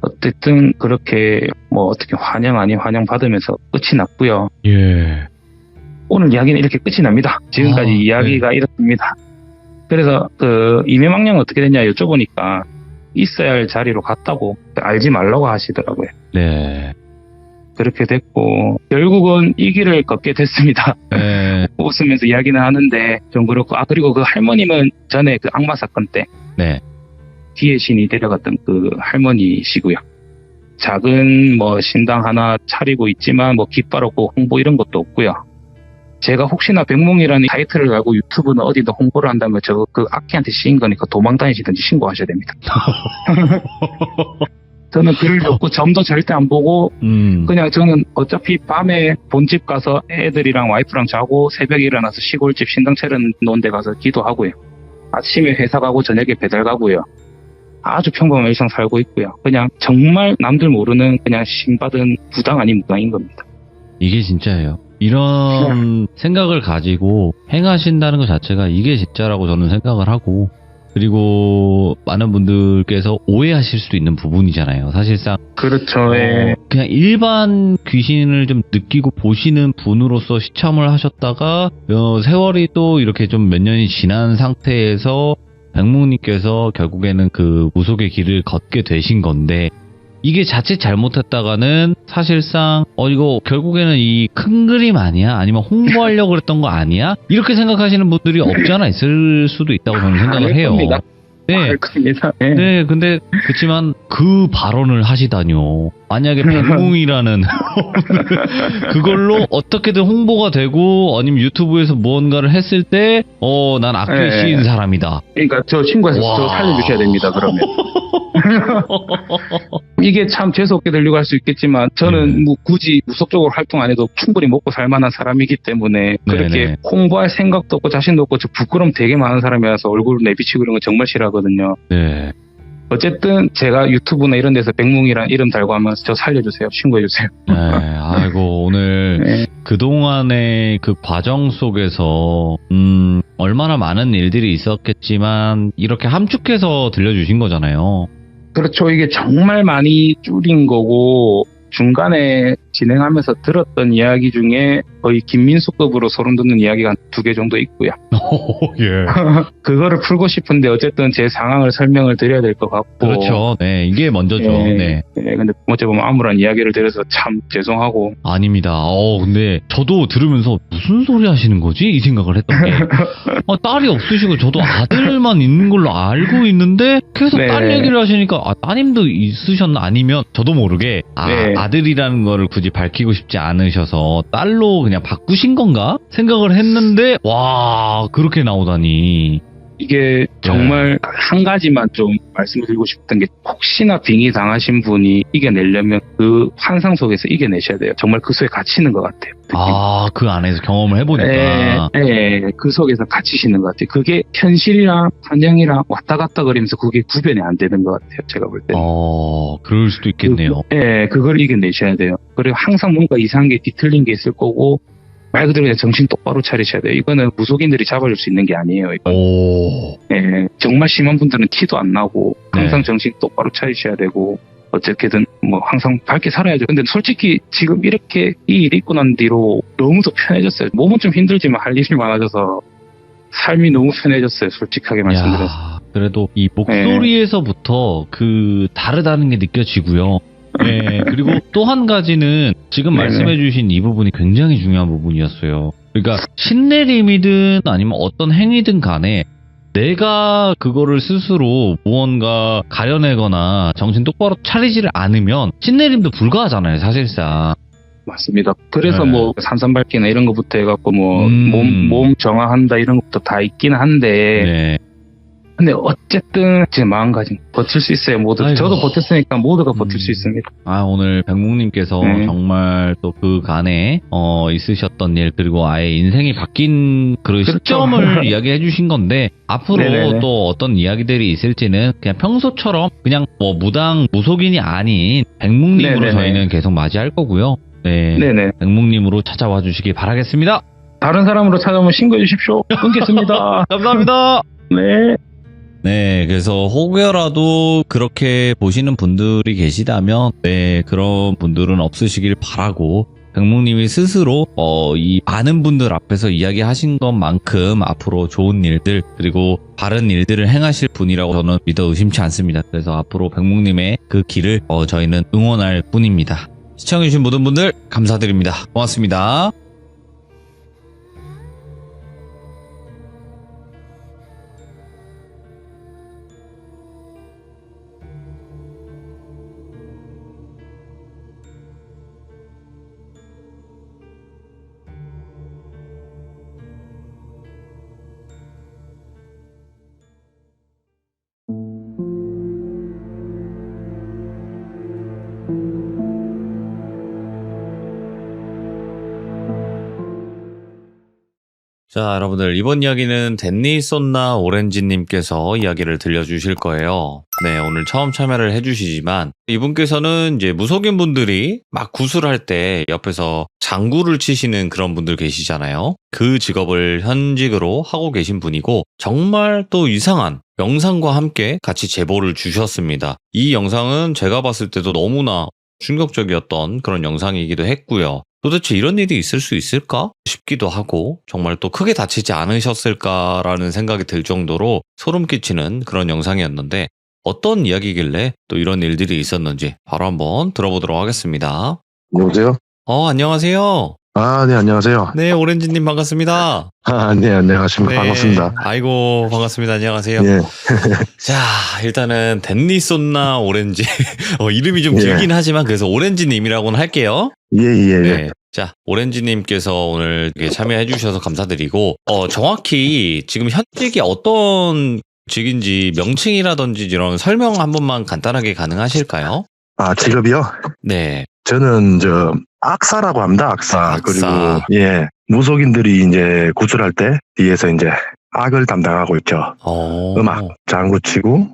어쨌든 그렇게 뭐 어떻게 환영 아닌 환영 받으면서 끝이 났고요. 예. 오늘 이야기는 이렇게 끝이 납니다. 지금까지 이야기가 이렇습니다. 그래서 그 이매망령은 어떻게 됐냐 여쭤보니까 있어야 할 자리로 갔다고 알지 말라고 하시더라고요. 네. 그렇게 됐고 결국은 이 길을 걷게 됐습니다. 네. 웃으면서 이야기는 하는데 좀 그렇고 그리고 그 할머님은 전에 그 악마 사건 때 네. 뒤에 신이 데려갔던 그 할머니시고요. 작은 뭐 신당 하나 차리고 있지만 뭐 깃발 없고 홍보 이런 것도 없고요. 제가 혹시나 백몽이라는 타이틀을 달고 유튜브는 어디다 홍보를 한다면 저 그 악기한테 씌인 거니까 도망 다니시든지 신고하셔야 됩니다. 저는 글을 적고 점도 절대 안 보고 그냥 저는 어차피 밤에 본집 가서 애들이랑 와이프랑 자고 새벽에 일어나서 시골집 신당 차려놓은 데 가서 기도하고요. 아침에 회사 가고 저녁에 배달 가고요. 아주 평범한 일상 살고 있고요. 그냥 정말 남들 모르는 그냥 신받은 부당 아닌 무당인 겁니다. 이게 진짜예요. 이런 생각을 가지고 행하신다는 것 자체가 이게 진짜라고 저는 생각을 하고, 그리고 많은 분들께서 오해하실 수도 있는 부분이잖아요. 사실상 그렇죠. 예. 그냥 일반 귀신을 좀 느끼고 보시는 분으로서 시참을 하셨다가 세월이 또 이렇게 좀 몇 년이 지난 상태에서 백몽님께서 결국에는 그 무속의 길을 걷게 되신 건데, 이게 자칫 잘못했다가는 사실상 이거 결국에는 이 큰 그림 아니야? 아니면 홍보하려고 그랬던 거 아니야? 이렇게 생각하시는 분들이 없지 않아 있을 수도 있다고 저는 생각을 해요. 겁니다. 네. 겁니다. 네. 네, 근데 그렇지만 그 발언을 하시다뇨. 만약에 백몽이라는 그걸로 어떻게든 홍보가 되고 아니면 유튜브에서 무언가를 했을 때 난 악기에 씌인 사람이다. 그러니까 저 친구에서 저 살려주셔야 됩니다. 그러면. 이게 참 재수없게 들리고 할 수 있겠지만 저는 뭐 굳이 무속적으로 활동 안 해도 충분히 먹고 살 만한 사람이기 때문에 그렇게 네네. 홍보할 생각도 없고 자신도 없고 저 부끄러움 되게 많은 사람이라서 얼굴 내비치고 이런 거 정말 싫어하거든요. 네. 어쨌든 제가 유튜브나 이런 데서 백몽이란 이름 달고 하면 저 살려주세요. 신고해주세요. 네, 아이고 오늘 네. 그동안의 그 과정 속에서 얼마나 많은 일들이 있었겠지만 이렇게 함축해서 들려주신 거잖아요. 그렇죠. 이게 정말 많이 줄인 거고 중간에 진행하면서 들었던 이야기 중에 거의 김민수급으로 소름 돋는 이야기가 한 2개 정도 있고요. 예. 그거를 풀고 싶은데 어쨌든 제 상황을 설명을 드려야 될 것 같고. 그렇죠. 네, 이게 먼저죠. 네. 근데 어째 보면 아무런 이야기를 드려서 참 죄송하고. 아닙니다. 근데 저도 들으면서 무슨 소리 하시는 거지? 이 생각을 했던 게 딸이 없으시고 저도 아들만 있는 걸로 알고 있는데 계속 네. 딸 얘기를 하시니까 따님도 있으셨나? 아니면 저도 모르게 네. 아들이라는 거를 굳이 밝히고 싶지 않으셔서 딸로 그냥 바꾸신 건가? 생각을 했는데 와 그렇게 나오다니. 이게 정말 한 가지만 좀 말씀드리고 싶던 게 혹시나 빙의 당하신 분이 이겨내려면 그 환상 속에서 이겨내셔야 돼요. 정말 그 속에 갇히는 것 같아요. 그 안에서 경험을 해보니까. 그 속에서 갇히시는 것 같아요. 그게 현실이랑 환영이랑 왔다 갔다 거리면서 그게 구별이 안 되는 것 같아요. 제가 볼 때. 그럴 수도 있겠네요. 그걸 이겨내셔야 돼요. 그리고 항상 뭔가 이상한 게 뒤틀린 게 있을 거고 말 그대로 그냥 정신 똑바로 차리셔야 돼요. 이거는 무속인들이 잡아줄 수 있는 게 아니에요. 정말 심한 분들은 티도 안 나고 항상 정신 똑바로 차리셔야 되고 어떻게든 뭐 항상 밝게 살아야죠. 근데 솔직히 지금 이렇게 이 일이 있고 난 뒤로 너무 더 편해졌어요. 몸은 좀 힘들지만 할 일이 많아져서 삶이 너무 편해졌어요. 솔직하게 말씀드려서. 그래도 이 목소리에서부터 그 다르다는 게 느껴지고요. 네, 그리고 또 한 가지는 지금 말씀해주신 이 부분이 굉장히 중요한 부분이었어요. 그러니까 신내림이든 아니면 어떤 행위든 간에 내가 그거를 스스로 무언가 가려내거나 정신 똑바로 차리지를 않으면 신내림도 불가하잖아요, 사실상. 맞습니다. 그래서 뭐 산삼밟기나 이런 것부터 해갖고 뭐 몸 정화한다 이런 것도 다 있긴 한데 근데 어쨌든 제 마음가짐 버틸 수 있어요. 모두. 아이고. 저도 버텼으니까 모두가 버틸 수 있습니다. 오늘 백묵님께서 정말 또 그 간에 있으셨던 일 그리고 아예 인생이 바뀐 그 시점을 이야기해 주신 건데 앞으로 또 어떤 이야기들이 있을지는 그냥 평소처럼 그냥 뭐 무당 무속인이 아닌 백묵님으로 저희는 계속 맞이할 거고요. 네네. 백묵님으로 찾아와 주시기 바라겠습니다. 다른 사람으로 찾아오면 신고해 주십시오. 끊겠습니다. 감사합니다. 네. 네, 그래서 혹여라도 그렇게 보시는 분들이 계시다면, 그런 분들은 없으시길 바라고, 백묵님이 스스로, 이 많은 분들 앞에서 이야기하신 것만큼 앞으로 좋은 일들, 그리고 바른 일들을 행하실 분이라고 저는 믿어 의심치 않습니다. 그래서 앞으로 백묵님의 그 길을, 저희는 응원할 뿐입니다. 시청해주신 모든 분들 감사드립니다. 고맙습니다. 자, 여러분들 이번 이야기는 댄니 쏜나 오렌지님께서 이야기를 들려주실 거예요. 네, 오늘 처음 참여를 해주시지만 이분께서는 이제 무속인 분들이 막 구슬할 때 옆에서 장구를 치시는 그런 분들 계시잖아요. 그 직업을 현직으로 하고 계신 분이고 정말 또 이상한 영상과 함께 같이 제보를 주셨습니다. 이 영상은 제가 봤을 때도 너무나 충격적이었던 그런 영상이기도 했고요. 도대체 이런 일이 있을 수 있을까 싶기도 하고 정말 또 크게 다치지 않으셨을까라는 생각이 들 정도로 소름 끼치는 그런 영상이었는데 어떤 이야기길래 또 이런 일들이 있었는지 바로 한번 들어보도록 하겠습니다. 여보세요? 안녕하세요. 네, 안녕하세요. 네, 오렌지님 반갑습니다. 네, 안녕하십니까. 반갑습니다. 아이고, 반갑습니다. 안녕하세요. 예. 자, 일단은 댄니 쏜나 오렌지. 이름이 좀 길긴 하지만 그래서 오렌지님이라고는 할게요. 예. 네. 자, 오렌지님께서 오늘 참여해 주셔서 감사드리고, 정확히 지금 현직이 어떤 직인지 명칭이라든지 이런 설명 한 번만 간단하게 가능하실까요? 직업이요? 네. 저는 악사라고 합니다. 악사. 그리고 무속인들이 이제 구슬할 때 뒤에서 이제 악을 담당하고 있죠. 음악, 장구 치고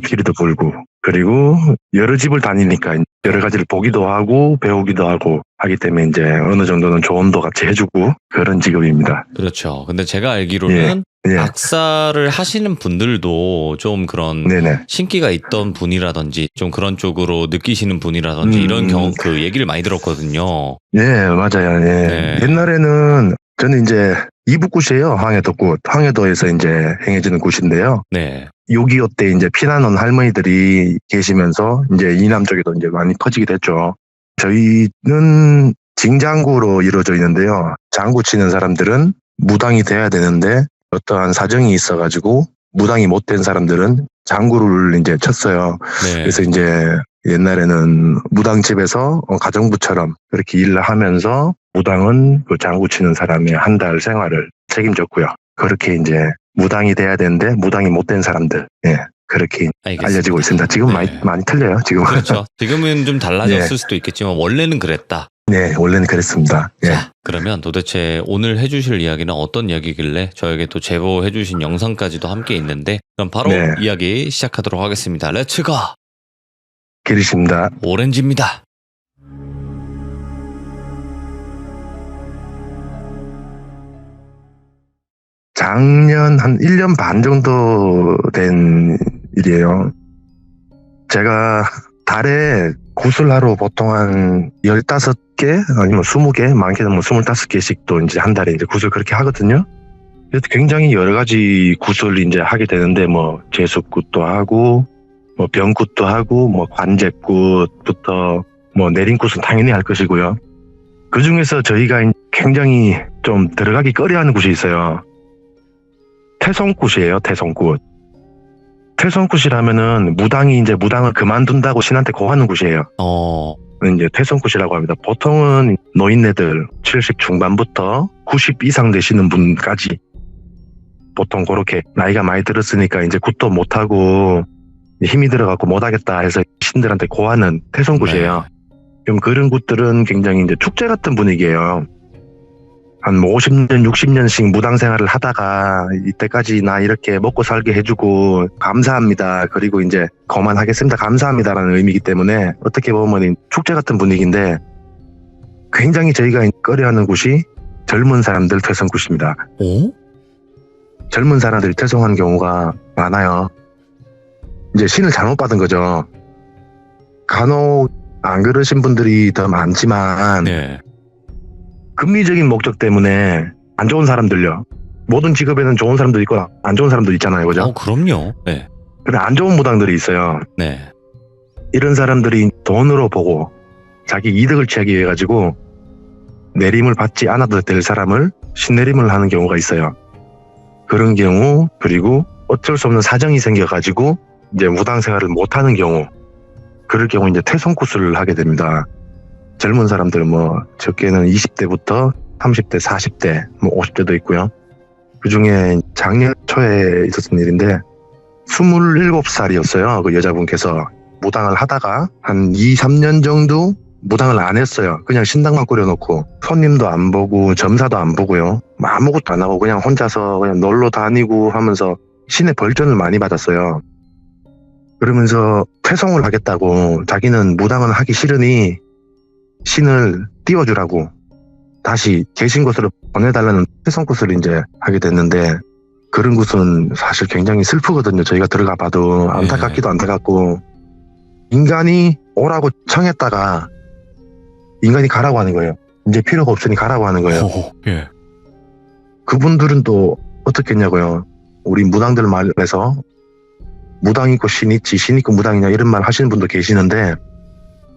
피리도 불고 그리고 여러 집을 다니니까 여러 가지를 보기도 하고 배우기도 하고 하기 때문에 이제 어느 정도는 조언도 같이 해주고 그런 직업입니다. 그렇죠. 근데 제가 알기로는 예. 악사를 하시는 분들도 좀 그런 네네. 신기가 있던 분이라든지 좀 그런 쪽으로 느끼시는 분이라든지 이런 그 얘기를 많이 들었거든요. 예, 맞아요. 예. 네. 옛날에는 저는 이제 이북굿이에요. 황해도굿. 황해도에서 이제 행해지는 굿인데요. 네. 6.25 때 이제 피난 온 할머니들이 계시면서 이제 이남 쪽에도 이제 많이 퍼지게 됐죠. 저희는 징장구로 이루어져 있는데요. 장구 치는 사람들은 무당이 돼야 되는데 어떠한 사정이 있어가지고 무당이 못 된 사람들은 장구를 이제 쳤어요. 네. 그래서 이제 옛날에는 무당집에서 가정부처럼 그렇게 일을 하면서 무당은 그 장구 치는 사람의 한 달 생활을 책임졌고요. 그렇게 이제 무당이 돼야 되는데 무당이 못 된 사람들, 예, 그렇게 알겠습니다. 알려지고 있습니다. 지금 네. 많이 틀려요. 지금. 그렇죠. 지금은 좀 달라졌을 네. 수도 있겠지만 원래는 그랬다. 네, 원래는 그랬습니다. 예. 자, 그러면 도대체 오늘 해주실 이야기는 어떤 이야기길래 저에게 또 제보해주신 영상까지도 함께 있는데 그럼 바로 네. 이야기 시작하도록 하겠습니다. 렛츠고! 길이십니다. 오렌지입니다. 작년 한 1년 반 정도 된 일이에요. 제가 달에 구슬하러 보통 한 15개 아니면 20개, 많게는 뭐 25개씩도 이제 한 달에 이제 구슬 그렇게 하거든요. 그래서 굉장히 여러 가지 구슬 이제 하게 되는데 뭐 제숫굿도 하고 뭐 병굿도 하고 뭐 관제굿부터 뭐 내림굿은 당연히 할 것이고요. 그 중에서 저희가 굉장히 좀 들어가기 꺼려하는 굿이 있어요. 태송굿이에요, 태송굿. 태송굿이라면은 무당이 이제 무당을 그만둔다고 신한테 고하는 굿이에요. 이제 태송굿이라고 합니다. 보통은 노인네들 70 중반부터 90 이상 되시는 분까지 보통 그렇게 나이가 많이 들었으니까 이제 굿도 못하고 힘이 들어갖고 못하겠다 해서 신들한테 고하는 태송굿이에요. 네. 그럼 그런 굿들은 굉장히 이제 축제 같은 분위기예요. 한 50년, 60년씩 무당 생활을 하다가 이때까지 나 이렇게 먹고 살게 해주고 감사합니다. 그리고 이제 그만하겠습니다. 감사합니다라는 의미이기 때문에 어떻게 보면 축제 같은 분위기인데 굉장히 저희가 꺼려하는 곳이 젊은 사람들 퇴성굿입니다. 오? 젊은 사람들이 퇴성하는 경우가 많아요. 이제 신을 잘못 받은 거죠. 간혹 안 그러신 분들이 더 많지만 네. 금리적인 목적 때문에 안 좋은 사람들요. 모든 직업에는 좋은 사람도 있고 안 좋은 사람도 있잖아요. 그죠? 그럼요. 네. 근데 안 좋은 무당들이 있어요. 네. 이런 사람들이 돈으로 보고 자기 이득을 취하기 위해 가지고 내림을 받지 않아도 될 사람을 신내림을 하는 경우가 있어요. 그런 경우, 그리고 어쩔 수 없는 사정이 생겨가지고 이제 무당 생활을 못하는 경우, 그럴 경우 이제 퇴송굿을 하게 됩니다. 젊은 사람들은 뭐 적게는 20대부터 30대, 40대, 뭐 50대도 있고요. 그 중에 작년 초에 있었던 일인데 27살이었어요. 그 여자분께서 무당을 하다가 한 2, 3년 정도 무당을 안 했어요. 그냥 신당만 꾸려놓고 손님도 안 보고 점사도 안 보고요. 뭐 아무것도 안 하고 그냥 혼자서 그냥 놀러 다니고 하면서 신의 벌전을 많이 받았어요. 그러면서 퇴송을 하겠다고 자기는 무당은 하기 싫으니 신을 띄워주라고 다시 계신 곳으로 보내달라는 퇴송굿을 이제 하게 됐는데 그런 곳은 사실 굉장히 슬프거든요. 저희가 들어가 봐도 안타깝기도 안타깝고 인간이 오라고 청했다가 인간이 가라고 하는 거예요. 이제 필요가 없으니 가라고 하는 거예요. 예. 그분들은 또 어떻겠냐고요. 우리 무당들 말에서 무당 있고 신 있지 신 있고 무당이냐 이런 말 하시는 분도 계시는데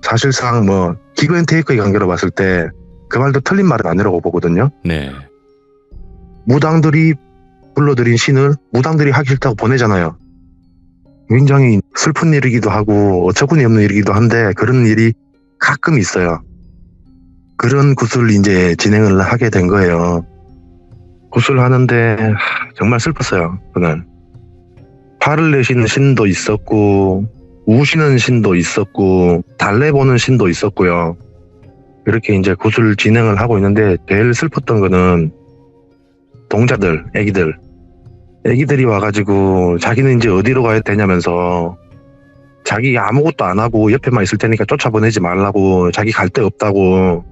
사실상 뭐 기브앤테이크의 관계로 봤을 때 그 말도 틀린 말은 아니라고 보거든요. 네. 무당들이 불러들인 신을 무당들이 하기 싫다고 보내잖아요. 굉장히 슬픈 일이기도 하고 어처구니 없는 일이기도 한데 그런 일이 가끔 있어요. 그런 굿을 이제 진행을 하게 된 거예요. 굿을 하는데 정말 슬펐어요. 저는 팔을 내쉬는 신도 있었고 우시는 신도 있었고 달래 보는 신도 있었고요. 이렇게 이제 굿을 진행을 하고 있는데 제일 슬펐던 거는 동자들, 애기들이 와가지고 자기는 이제 어디로 가야 되냐면서 자기 아무것도 안 하고 옆에만 있을 테니까 쫓아보내지 말라고 자기 갈 데 없다고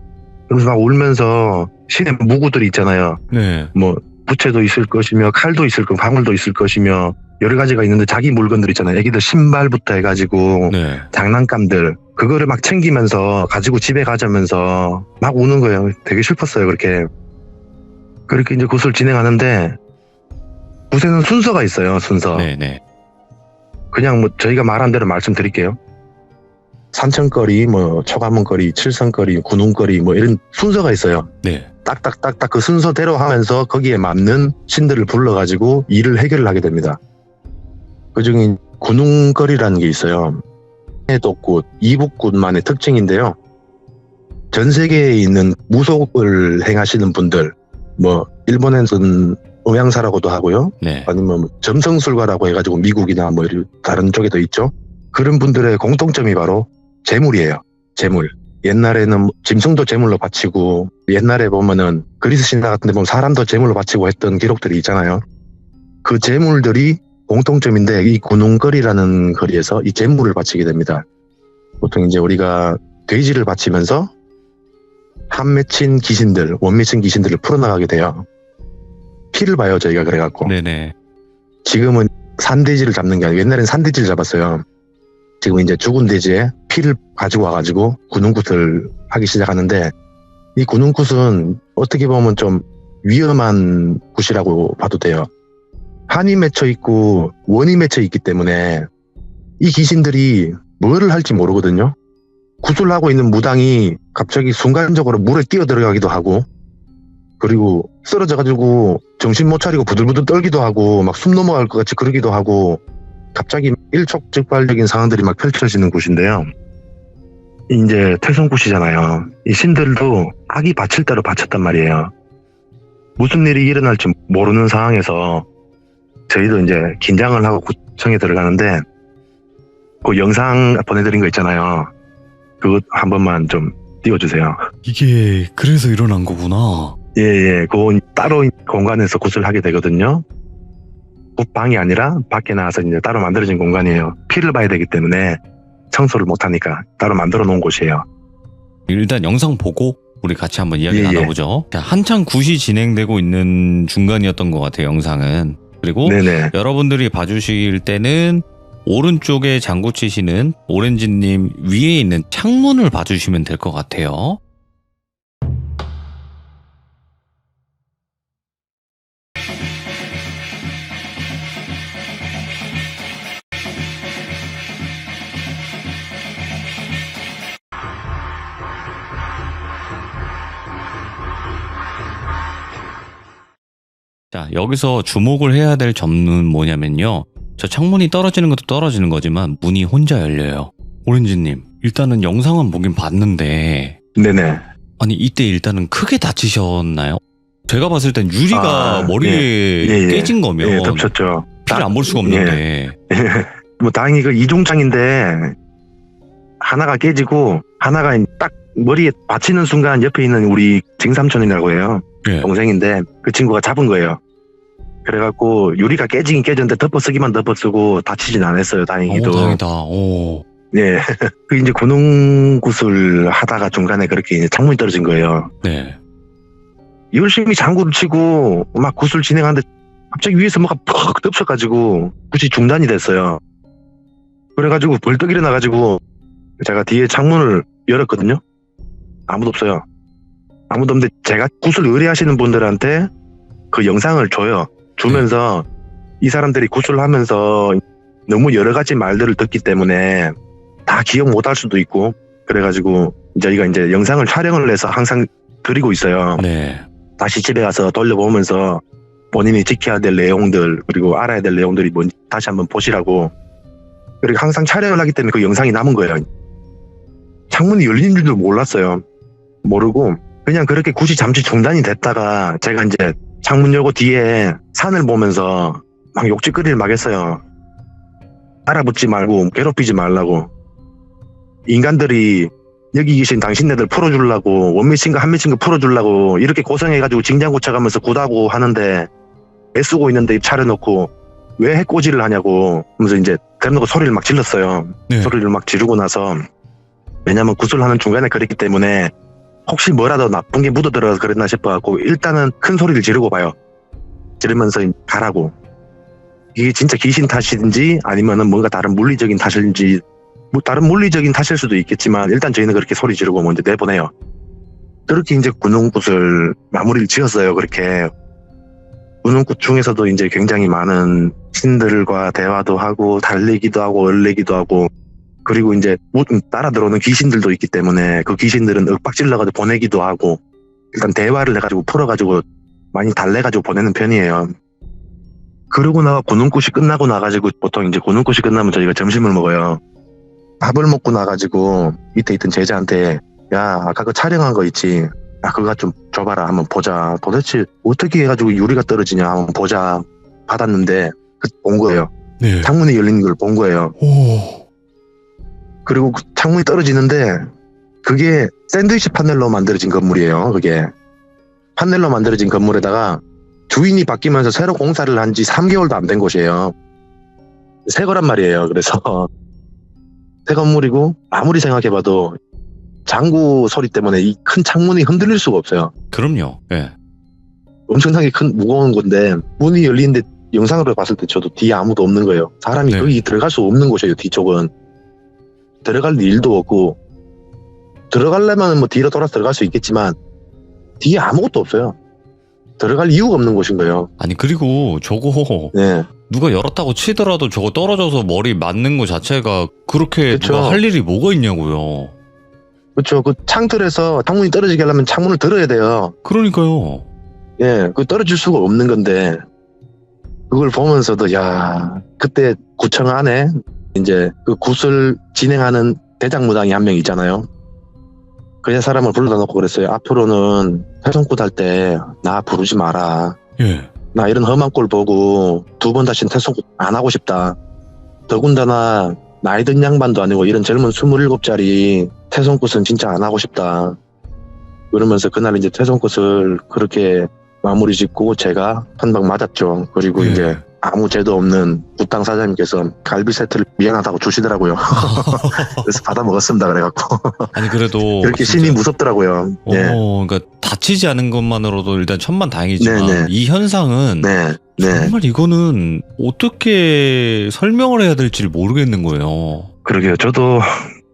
그러면서 막 울면서 신의 무구들이 있잖아요. 네. 뭐 부채도 있을 것이며 칼도 있을 거고 방울도 있을 것이며 여러 가지가 있는데 자기 물건들 있잖아요. 애기들 신발부터 해가지고 네. 장난감들 그거를 막 챙기면서 가지고 집에 가자면서 막 우는 거예요. 되게 슬펐어요. 그렇게 이제 굿을 진행하는데 굿에는 순서가 있어요. 순서. 네네. 그냥 뭐 저희가 말한 대로 말씀드릴게요. 산천거리, 뭐 초가문거리, 칠성거리, 군웅거리 뭐 이런 순서가 있어요. 네. 딱딱딱딱 그 순서대로 하면서 거기에 맞는 신들을 불러가지고 일을 해결을 하게 됩니다. 그중에 군웅거리라는 게 있어요. 해독굿, 이북굿만의 특징인데요. 전 세계에 있는 무속을 행하시는 분들, 뭐 일본에서는 음양사라고도 하고요. 네. 아니면 점성술가라고 해가지고 미국이나 뭐 이런 다른 쪽에도 있죠. 그런 분들의 공통점이 바로 재물이에요. 재물. 옛날에는 짐승도 재물로 바치고 옛날에 보면은 그리스 신화 같은 데 보면 사람도 재물로 바치고 했던 기록들이 있잖아요. 그 재물들이 공통점인데 이 군웅거리라는 거리에서 이 재물을 바치게 됩니다. 보통 이제 우리가 돼지를 바치면서 한 맺힌 귀신들, 원 맺힌 귀신들을 풀어나가게 돼요. 피를 봐요, 저희가 그래갖고. 네네. 지금은 산돼지를 잡는 게 아니고 옛날엔 산돼지를 잡았어요. 지금 이제 죽은 돼지에 피를 가지고 와가지고 군웅굿을 하기 시작하는데 이 군웅굿은 어떻게 보면 좀 위험한 굿이라고 봐도 돼요. 한이 맺혀 있고 원이 맺혀 있기 때문에 이 귀신들이 뭐를 할지 모르거든요. 굿을 하고 있는 무당이 갑자기 순간적으로 물에 뛰어들어가기도 하고 그리고 쓰러져가지고 정신 못 차리고 부들부들 떨기도 하고 막 숨 넘어갈 것 같이 그러기도 하고 갑자기 일촉즉발적인 상황들이 막 펼쳐지는 곳인데요. 이제 퇴송굿이잖아요. 이 신들도 악이 바칠 대로 바쳤단 말이에요. 무슨 일이 일어날지 모르는 상황에서 저희도 이제 긴장을 하고 구청에 들어가는데 그 영상 보내드린 거 있잖아요. 그거 한 번만 좀 띄워주세요. 이게 그래서 일어난 거구나. 예. 그건 따로 공간에서 굿을 하게 되거든요. 굿방이 아니라 밖에 나와서 이제 따로 만들어진 공간이에요. 피를 봐야 되기 때문에 청소를 못하니까 따로 만들어 놓은 곳이에요. 일단 영상 보고 우리 같이 한번 이야기 예. 나눠보죠. 자, 한창 굿이 진행되고 있는 중간이었던 것 같아요, 영상은. 그리고 네네. 여러분들이 봐주실 때는 오른쪽에 장구 치시는 오렌지님 위에 있는 창문을 봐주시면 될 것 같아요. 자, 여기서 주목을 해야 될 점은 뭐냐면요. 저 창문이 떨어지는 것도 떨어지는 거지만 문이 혼자 열려요. 오렌지님, 일단은 영상은 보긴 봤는데 네네. 아니 이때 일단은 크게 다치셨나요? 제가 봤을 땐 유리가 머리에 예. 깨진 거면 예, 덮쳤죠. 피를 안 볼 수가 없는데 뭐 다행히 그 이중창인데 하나가 깨지고 하나가 딱 머리에 받치는 순간 옆에 있는 우리 징삼촌이라고 해요. 예. 동생인데 그 친구가 잡은 거예요. 그래갖고 유리가 깨지긴 깨졌는데 덮어쓰기만 덮어쓰고 다치진 않았어요. 다행히도. 다행이다. 오. 네. 그 이제 군웅굿을 하다가 중간에 그렇게 이제 창문이 떨어진 거예요. 네. 열심히 장구를 치고 막 굿을 진행하는데 갑자기 위에서 뭐가 퍽 덮쳐가지고 굿이 중단이 됐어요. 그래가지고 벌떡 일어나가지고 제가 뒤에 창문을 열었거든요. 아무도 없어요. 아무도 없는데 제가 굿을 의뢰하시는 분들한테 그 영상을 줘요. 주면서 이 사람들이 굿을 하면서 너무 여러 가지 말들을 듣기 때문에 다 기억 못할 수도 있고 그래가지고 저희가 이제 영상을 촬영을 해서 항상 드리고 있어요. 네. 다시 집에 가서 돌려보면서 본인이 지켜야 될 내용들 그리고 알아야 될 내용들이 뭔지 다시 한번 보시라고 그리고 항상 촬영을 하기 때문에 그 영상이 남은 거예요. 창문이 열린 줄도 몰랐어요. 모르고 그냥 그렇게 굿이 잠시 중단이 됐다가 제가 이제 창문 열고 뒤에 산을 보면서 막 욕짓거리를 막 했어요. 알아붙지 말고 괴롭히지 말라고. 인간들이 여기 계신 당신네들 풀어주려고 원미친거 한미친거 풀어주려고 이렇게 고생해가지고 징장구 쳐가면서 굿하고 하는데 애쓰고 있는데 입 차려놓고 왜 해꼬지를 하냐고 하면서 이제 그래놓고 소리를 막 질렀어요. 네. 소리를 막 지르고 나서 왜냐면 굿을 하는 중간에 그랬기 때문에 혹시 뭐라도 나쁜 게 묻어들어서 그랬나 싶어갖고 일단은 큰 소리를 지르고 봐요. 지르면서 가라고. 이게 진짜 귀신 탓인지 아니면은 뭔가 다른 물리적인 탓인지, 뭐 다른 물리적인 탓일 수도 있겠지만 일단 저희는 그렇게 소리 지르고 먼저 내보내요. 그렇게 이제 군웅굿을 마무리를 지었어요. 그렇게 군웅굿 중에서도 이제 굉장히 많은 신들과 대화도 하고 달래기도 하고 얼레기도 하고, 그리고 이제 따라 들어오는 귀신들도 있기 때문에 그 귀신들은 윽박질러가지고 보내기도 하고, 일단 대화를 해가지고 풀어가지고 많이 달래가지고 보내는 편이에요. 그러고 나가 군웅굿이 끝나고 나가지고, 보통 이제 군웅굿이 끝나면 저희가 점심을 먹어요. 밥을 먹고 나가지고 밑에 있던 제자한테, 야, 아까 그 촬영한 거 있지? 야, 그거 좀 줘봐라. 한번 보자. 도대체 어떻게 해가지고 유리가 떨어지냐. 한번 보자. 받았는데 본 거예요. 네. 창문이 열리는 걸 본 거예요. 오. 그리고 그 창문이 떨어지는데 그게 샌드위치 판넬로 만들어진 건물이에요. 그게 판넬로 만들어진 건물에다가 주인이 바뀌면서 새로 공사를 한 지 3개월도 안 된 곳이에요. 새 거란 말이에요. 그래서 새 건물이고, 아무리 생각해봐도 장구 소리 때문에 이 큰 창문이 흔들릴 수가 없어요. 그럼요. 예. 엄청나게 큰 무거운 건데 문이 열리는데 영상으로 봤을 때 저도 뒤에 아무도 없는 거예요. 사람이 네. 거기 들어갈 수 없는 곳이에요. 뒤쪽은 들어갈 일도 없고, 들어가려면 뭐 뒤로 돌아서 들어갈 수 있겠지만 뒤에 아무것도 없어요. 들어갈 이유가 없는 곳인 거예요. 아니 그리고 저거 네, 누가 열었다고 치더라도 저거 떨어져서 머리 맞는 거 자체가 그렇게 그쵸. 누가 할 일이 뭐가 있냐고요. 그렇죠. 그 창틀에서 창문이 떨어지게 하려면 창문을 들어야 돼요. 그러니까요. 예, 그 떨어질 수가 없는 건데, 그걸 보면서도, 야, 그때 구청 안에 이제 그 굿을 진행하는 대장무당이 한 명 있잖아요. 그 사람을 불러다 놓고 그랬어요. 앞으로는 태송굿 할 때 나 부르지 마라. 예. 나 이런 험한 꼴 보고 2번 다시는 태송굿 안 하고 싶다. 더군다나 나이 든 양반도 아니고 이런 젊은 27짜리 태송굿은 진짜 안 하고 싶다. 그러면서 그날 이제 태송굿을 그렇게 마무리 짓고 제가 한 방 맞았죠. 그리고 예. 이제 아무 죄도 없는 굿당 사장님께서 갈비 세트를 미안하다고 주시더라고요. 그래서 받아 먹었습니다. 그래갖고 아니 그래도 그렇게 진짜- 신이 무섭더라고요. 예. 그러니까 다치지 않은 것만으로도 일단 천만다행이지만 네, 네. 이 현상은 네, 네. 정말 이거는 어떻게 설명을 해야 될지 모르겠는 거예요. 그러게요. 저도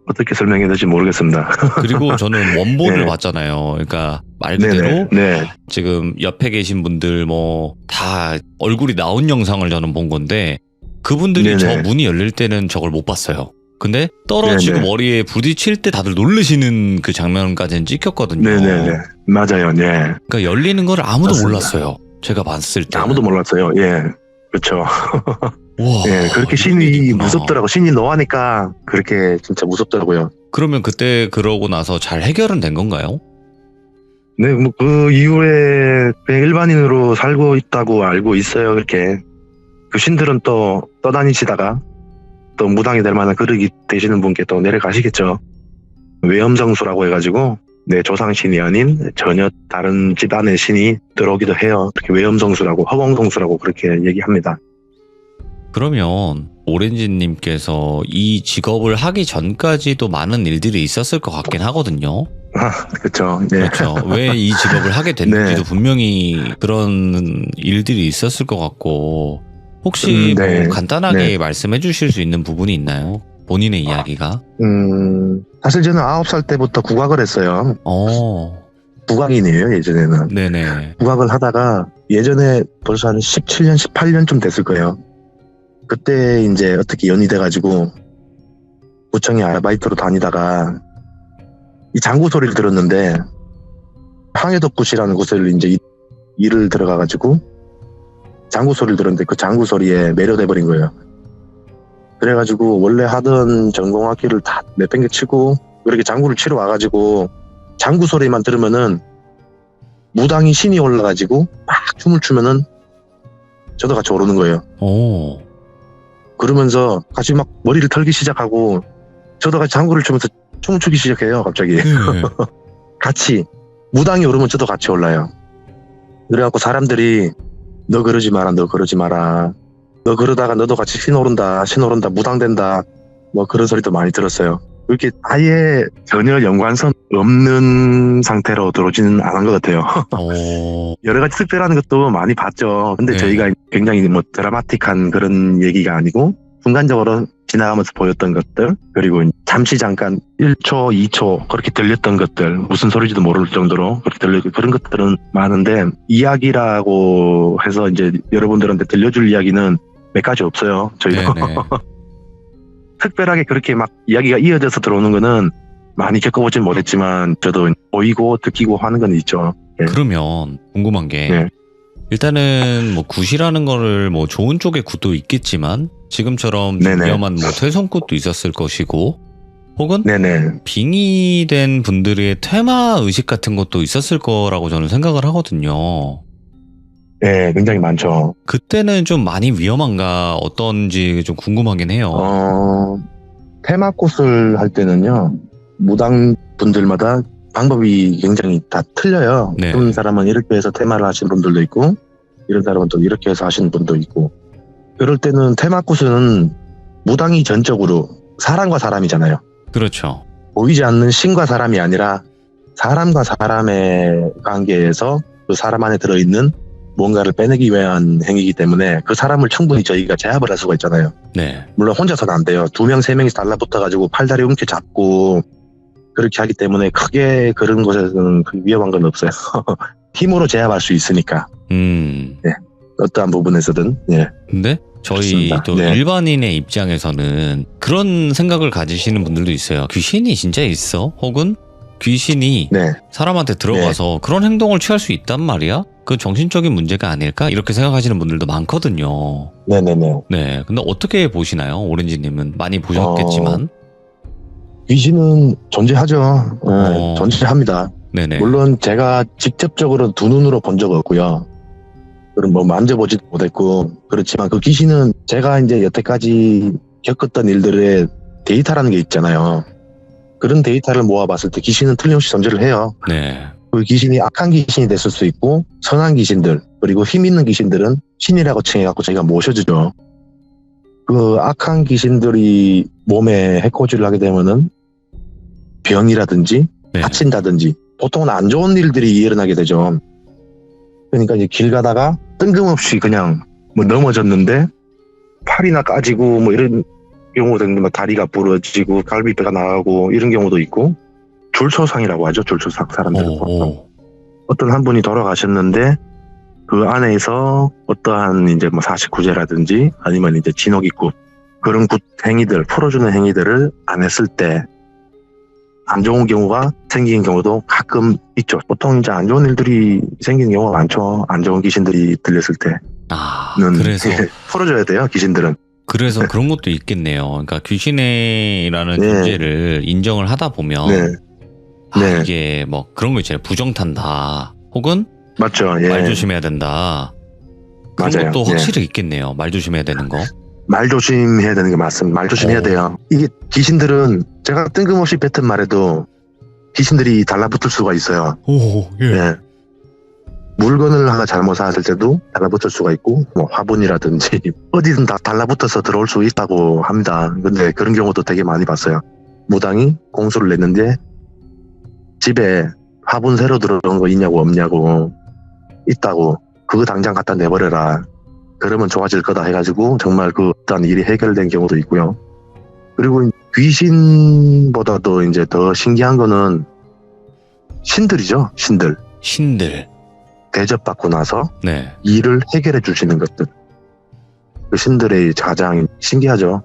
어떻게 설명해야 될지 모르겠습니다. 그리고 저는 원본을 네. 봤잖아요. 그러니까 말 그대로 네네. 네. 지금 옆에 계신 분들 뭐 다 얼굴이 나온 영상을 저는 본 건데 그분들이 네네. 저 문이 열릴 때는 저걸 못 봤어요. 근데 떨어지고 네네. 머리에 부딪힐 때 다들 놀라시는 그 장면까지는 찍혔거든요. 네네네. 맞아요. 네. 그러니까 열리는 걸 아무도 맞습니다. 몰랐어요. 제가 봤을 때. 아무도 몰랐어요. 예. 그렇죠. 와, 예. 그렇게 이런 신이 일이구나. 무섭더라고. 신이 너하니까 그렇게 진짜 무섭더라고요. 그러면 그때 그러고 나서 잘 해결은 된 건가요? 네, 뭐 그 이후에 그냥 일반인으로 살고 있다고 알고 있어요. 그렇게 그 신들은 또 떠다니시다가 또 무당이 될 만한 그릇이 되시는 분께 또 내려가시겠죠. 외엄성수라고 해가지고 내 조상신이 아닌 전혀 다른 집안의 신이 들어오기도 해요. 그렇게 외엄성수라고 허공성수라고 그렇게 얘기합니다. 그러면 오렌지님께서 이 직업을 하기 전까지도 많은 일들이 있었을 것 같긴 하거든요. 그렇죠. 네. 그렇죠. 왜 이 직업을 하게 됐는지도 네. 분명히 그런 일들이 있었을 것 같고 혹시 네. 뭐 간단하게 네. 말씀해 주실 수 있는 부분이 있나요? 본인의 이야기가? 사실 저는 9살 때부터 국악을 했어요. 국악인이에요, 예전에는. 네네. 국악을 하다가 예전에 벌써 한 17년, 18년쯤 됐을 거예요. 그때 이제 어떻게 연이 돼가지고 구청에 아르바이트로 다니다가 이 장구 소리를 들었는데 황해덕굿이라는 곳을 이제 일을 들어가가지고 장구 소리를 들었는데 그 장구 소리에 매료돼 버린 거예요. 그래가지고 원래 하던 전공악기를 다 내팽개치고 그렇게 장구를 치러 와가지고 장구 소리만 들으면은 무당이 신이 올라가지고 막 춤을 추면은 저도 같이 오르는 거예요. 그러면서 같이 막 머리를 털기 시작하고 저도 같이 장구를 추면서 춤을 추기 시작해요. 갑자기 네. 같이 무당이 오르면 저도 같이 올라요. 그래갖고 사람들이 너 그러지 마라, 너 그러지 마라, 너 그러다가 너도 같이 신 오른다, 무당 된다, 뭐 그런 소리도 많이 들었어요. 그렇게 아예 전혀 연관성 없는 상태로 들어오지는 않은 것 같아요. 여러 가지 특별한 것도 많이 봤죠. 근데 네. 저희가 굉장히 뭐 드라마틱한 그런 얘기가 아니고 순간적으로 지나가면서 보였던 것들, 그리고 잠시 잠깐 1초, 2초 그렇게 들렸던 것들, 무슨 소리인지도 모를 정도로 그렇게 들리고 그런 것들은 많은데, 이야기라고 해서 이제 여러분들한테 들려줄 이야기는 몇 가지 없어요. 저희가. 네네. 특별하게 그렇게 막 이야기가 이어져서 들어오는 거는 많이 겪어보진 못했지만 저도 보이고 듣기고 하는 건 있죠. 예. 그러면 궁금한 게 네. 일단은 뭐 굿이라는 거를 뭐 좋은 쪽의 굿도 있겠지만 지금처럼 네네. 위험한 뭐 퇴손굿도 있었을 것이고 혹은 네네. 빙의된 분들의 퇴마 의식 같은 것도 있었을 거라고 저는 생각을 하거든요. 네, 굉장히 많죠. 그때는 좀 많이 위험한가 어떤지 좀 궁금하긴 해요. 테마꽃을 할 때는요, 무당 분들마다 방법이 굉장히 다 틀려요. 네. 어떤 사람은 이렇게 해서 테마를 하시는 분들도 있고, 이런 사람은 또 이렇게 해서 하시는 분도 있고. 그럴 때는 테마꽃은 무당이 전적으로 사람과 사람이잖아요. 그렇죠. 보이지 않는 신과 사람이 아니라 사람과 사람의 관계에서 그 사람 안에 들어있는 뭔가를 빼내기 위한 행위이기 때문에 그 사람을 충분히 저희가 제압을 할 수가 있잖아요. 네. 물론 혼자서는 안 돼요. 2명, 3명이 달라붙어가지고 팔다리 움켜 잡고 그렇게 하기 때문에 크게 그런 곳에서는 위험한 건 없어요. 힘으로 제압할 수 있으니까. 네. 어떠한 부분에서든. 예. 근데 저희 그렇습니다. 또 네. 일반인의 입장에서는 그런 생각을 가지시는 분들도 있어요. 귀신이 진짜 있어? 혹은 귀신이 네. 사람한테 들어가서 그런 행동을 취할 수 있단 말이야? 그 정신적인 문제가 아닐까? 이렇게 생각하시는 분들도 많거든요. 네네네. 네. 근데 어떻게 보시나요? 오렌지님은 많이 보셨겠지만. 귀신은 존재하죠. 네, 존재합니다. 네네. 물론 제가 직접적으로 두 눈으로 본 적 없고요. 그럼 뭐 만져보지도 못했고, 그렇지만 그 귀신은 제가 이제 여태까지 겪었던 일들의 데이터라는 게 있잖아요. 그런 데이터를 모아봤을 때 귀신은 틀림없이 존재를 해요. 네. 그 귀신이 악한 귀신이 됐을 수 있고, 선한 귀신들, 그리고 힘 있는 귀신들은 신이라고 칭해갖고 저희가 모셔주죠. 그 악한 귀신들이 몸에 해코지를 하게 되면은 병이라든지 네. 다친다든지 보통은 안 좋은 일들이 일어나게 되죠. 그러니까 이제 길 가다가 뜬금없이 그냥 뭐 넘어졌는데 팔이나 까지고 뭐 이런 경우도 있는데 다리가 부러지고 갈비뼈가 나가고 이런 경우도 있고, 줄초상이라고 하죠. 줄초상 사람들은 보통. 어떤 한 분이 돌아가셨는데 그 안에서 어떠한 이제 뭐 49제라든지 아니면 이제 진옥입국 그런 굿 행위들, 풀어주는 행위들을 안 했을 때 안 좋은 경우가 생기는 경우도 가끔 있죠. 보통 이제 안 좋은 일들이 생기는 경우가 많죠. 안 좋은 귀신들이 들렸을 때는 그래서 풀어줘야 돼요. 귀신들은. 그래서 그런 것도 있겠네요. 그러니까 귀신이라는 네. 존재를 인정을 하다 보면 네. 네. 이게 뭐 그런 거 있잖아요. 부정탄다. 혹은 맞죠. 예. 말 조심해야 된다. 그런 맞아요. 것도 예. 확실히 있겠네요. 말 조심해야 되는 거. 말 조심해야 되는 게 맞습니다. 말 조심해야 돼요. 이게 귀신들은 제가 뜬금없이 뱉은 말에도 귀신들이 달라붙을 수가 있어요. 오, 예. 물건을 하나 잘못 샀을 때도 달라붙을 수가 있고, 뭐 화분이라든지 어디든 다 달라붙어서 들어올 수 있다고 합니다. 근데 그런 경우도 되게 많이 봤어요. 무당이 공수를 냈는데 집에 화분 새로 들어온 거 있냐고 없냐고, 있다고, 그거 당장 갖다 내버려라, 그러면 좋아질 거다 해가지고 정말 그 어떤 일이 해결된 경우도 있고요. 그리고 귀신보다도 이제 더 신기한 거는 신들이죠. 신들 대접받고 나서 네. 일을 해결해 주시는 것들, 그 신들의 가장 신기하죠.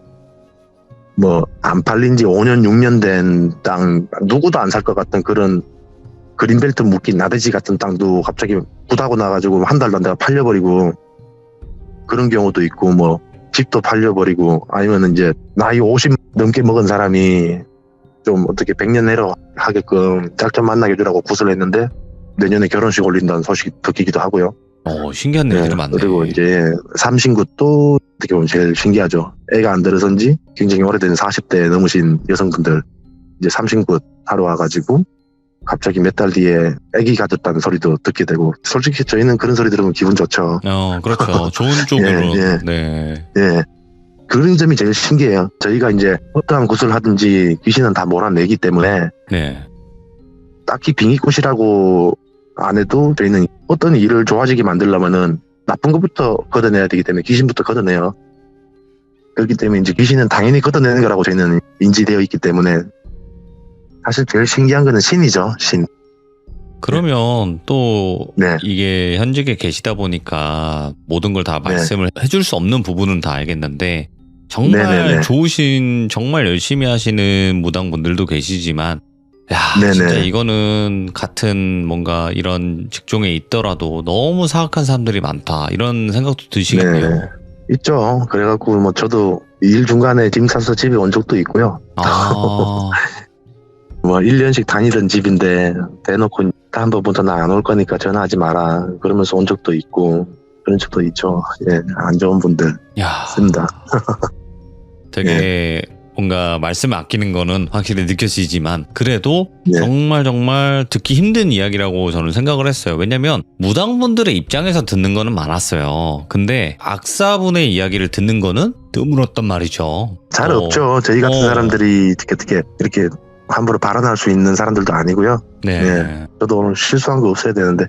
뭐 안 팔린 지 5년 6년 된 땅, 누구도 안 살 것 같은 그런 그린벨트 묶인 나대지 같은 땅도 갑자기 굿하고 나가지고 한 달도 안 돼가 팔려버리고 그런 경우도 있고, 뭐 집도 팔려버리고, 아니면 이제 나이 50 넘게 먹은 사람이 좀 어떻게 100년 내로 하게끔 짝좀 만나게 해주라고 굿을 했는데 내년에 결혼식 올린다는 소식이 듣기도 하고요. 신기한 네, 일들이 많네. 그리고 이제 삼신굿도 어떻게 보면 제일 신기하죠. 애가 안 들어선지 굉장히 오래된 40대 넘으신 여성분들 이제 삼신굿 하러 와가지고 갑자기 몇 달 뒤에 아기 가졌다는 소리도 듣게 되고, 솔직히 저희는 그런 소리 들으면 기분 좋죠. 그렇죠. 좋은 쪽으로. 예. 네. 예. 그런 점이 제일 신기해요. 저희가 이제 어떠한 굿을 하든지 귀신은 다 몰아내기 때문에 네. 딱히 빙의굿이라고 안 해도 저희는 어떤 일을 좋아지게 만들려면은 나쁜 것부터 걷어내야 되기 때문에 귀신부터 걷어내요. 그렇기 때문에 이제 귀신은 당연히 걷어내는 거라고 저희는 인지되어 있기 때문에 사실 제일 신기한 거는 신이죠. 신. 그러면 또 네. 이게 현직에 계시다 보니까 모든 걸 다 말씀을 해줄 수 없는 부분은 다 알겠는데 정말 네네네. 좋으신 정말 열심히 하시는 무당분들도 계시지만 야 네네. 진짜 이거는 같은 뭔가 이런 직종에 있더라도 너무 사악한 사람들이 많다 이런 생각도 드시겠네요. 네. 있죠. 그래갖고 뭐 저도 일 중간에 짐 싸서 집에 온 적도 있고요. 아, 뭐 1년씩 다니던 집인데 대놓고 다음번부터 나 안 올 거니까 전화하지 마라 그러면서 온 적도 있고 그런 적도 있죠. 예, 안 좋은 분들 야, 있습니다. 되게 뭔가 말씀을 아끼는 거는 확실히 느껴지지만 그래도 네. 정말 듣기 힘든 이야기라고 저는 생각을 했어요. 왜냐면 무당분들의 입장에서 듣는 거는 많았어요. 근데 악사분의 이야기를 듣는 거는 드물었단 말이죠. 잘 없죠. 저희 같은 사람들이 어떻게 이렇게 함부로 발언할 수 있는 사람들도 아니고요. 네. 네. 저도 오늘 실수한 거 없어야 되는데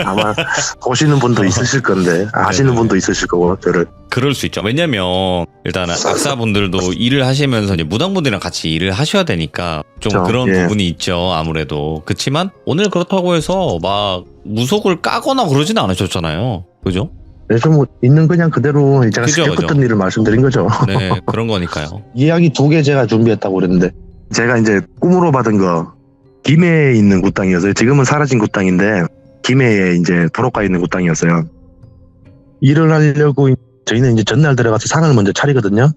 아마 보시는 분도 있으실 건데 아시는 네네. 분도 있으실 거고 저를. 그럴 수 있죠. 왜냐면 일단은 악사분들도 일을 하시면서 이제 무당분들이랑 같이 일을 하셔야 되니까 좀 그렇죠. 그런 예. 부분이 있죠. 아무래도. 그렇지만 오늘 그렇다고 해서 막 무속을 까거나 그러진 않으셨잖아요. 그죠? 그래서 뭐 있는 그냥 그대로 제가 그죠, 겪었던 그죠. 일을 말씀드린 거죠. 네, 그런 거니까요. 이야기 2개 제가 준비했다고 그랬는데 제가 이제 꿈으로 받은 거 김해에 있는 굿당이었어요. 지금은 사라진 굿당인데 김해에 이제 도로가에 있는 굿당이었어요. 일을 하려고 저희는 이제 전날 들어가서 상을 먼저 차리거든요.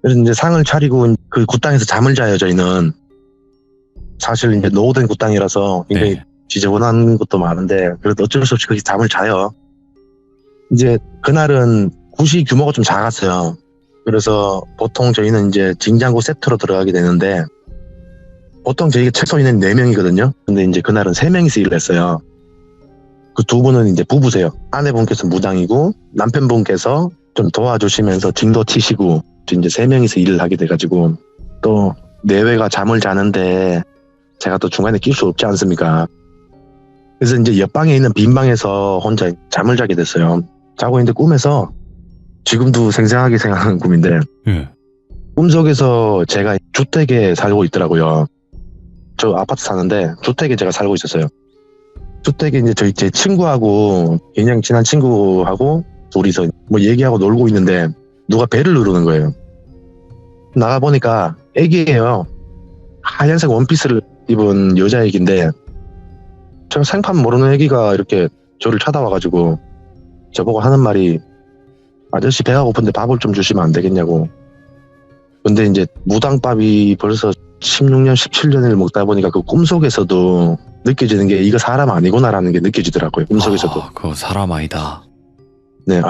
그래서 이제 상을 차리고 그 굿당에서 잠을 자요. 저희는 사실 이제 노후된 굿당이라서 굉장히 네. 지저분한 것도 많은데 그래도 어쩔 수 없이 거기 잠을 자요. 이제 그날은 굿이 규모가 좀 작았어요. 그래서 보통 저희는 이제 징장구 세트로 들어가게 되는데 보통 저희가 최소 인원 4명이거든요. 근데 이제 그날은 3명이서 일을 했어요. 그 2분은 이제 부부세요. 아내분께서 무당이고 남편분께서 좀 도와주시면서 징도 치시고 이제 3명이서 일을 하게 돼가지고 또 내외가 잠을 자는데 제가 또 중간에 낄 수 없지 않습니까? 그래서 이제 옆방에 있는 빈 방에서 혼자 잠을 자게 됐어요. 자고 있는데 꿈에서 지금도 생생하게 생각하는 꿈인데 네. 꿈속에서 제가 주택에 살고 있더라고요. 저 아파트 사는데 주택에 제가 살고 있었어요. 주택에 이제 제 친구하고 그냥 친한 친구하고 둘이서 뭐 얘기하고 놀고 있는데 누가 배를 누르는 거예요. 나가 보니까 애기예요. 하얀색 원피스를 입은 여자 애기인데 제가 생판 모르는 애기가 이렇게 저를 쳐다와가지고 저보고 하는 말이 아저씨 배가 고픈데 밥을 좀 주시면 안 되겠냐고. 근데 이제 무당밥이 벌써 16년, 17년을 먹다 보니까 그 꿈속에서도 느껴지는 게 이거 사람 아니구나라는 게 느껴지더라고요. 꿈속에서도. 아, 그거 사람 아니다. 네,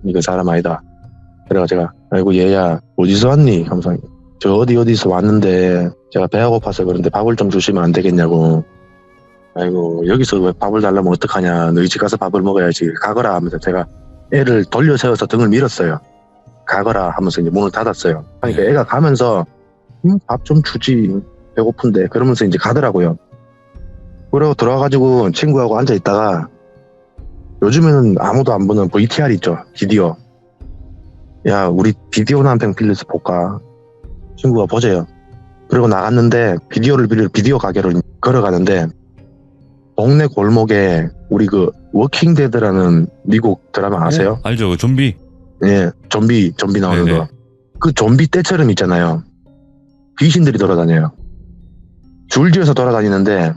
이거 사람 아니다. 그래가 제가 아이고 얘야 어디서 왔니? 하면서 저 어디서 왔는데 제가 배가 고파서 그런데 밥을 좀 주시면 안 되겠냐고. 아이고 여기서 왜 밥을 달라면 어떡하냐. 너희 집 가서 밥을 먹어야지. 가거라 하면서 제가 애를 돌려 세워서 등을 밀었어요. 가거라 하면서 이제 문을 닫았어요. 그러니까 애가 가면서 밥 좀 주지 배고픈데 그러면서 이제 가더라고요. 그러고 들어와가지고 친구하고 앉아있다가 요즘에는 아무도 안 보는 VTR 있죠. 비디오. 야 우리 비디오나 한 편 빌려서 볼까. 친구가 보재요. 그리고 나갔는데 비디오를 빌려 비디오 가게로 걸어가는데 동네 골목에 우리 그 워킹데드라는 미국 드라마 아세요? 네, 알죠. 그 좀비. 예, 좀비 나오는 네네. 거. 그 좀비 때처럼 있잖아요. 귀신들이 돌아다녀요. 줄지어서 돌아다니는데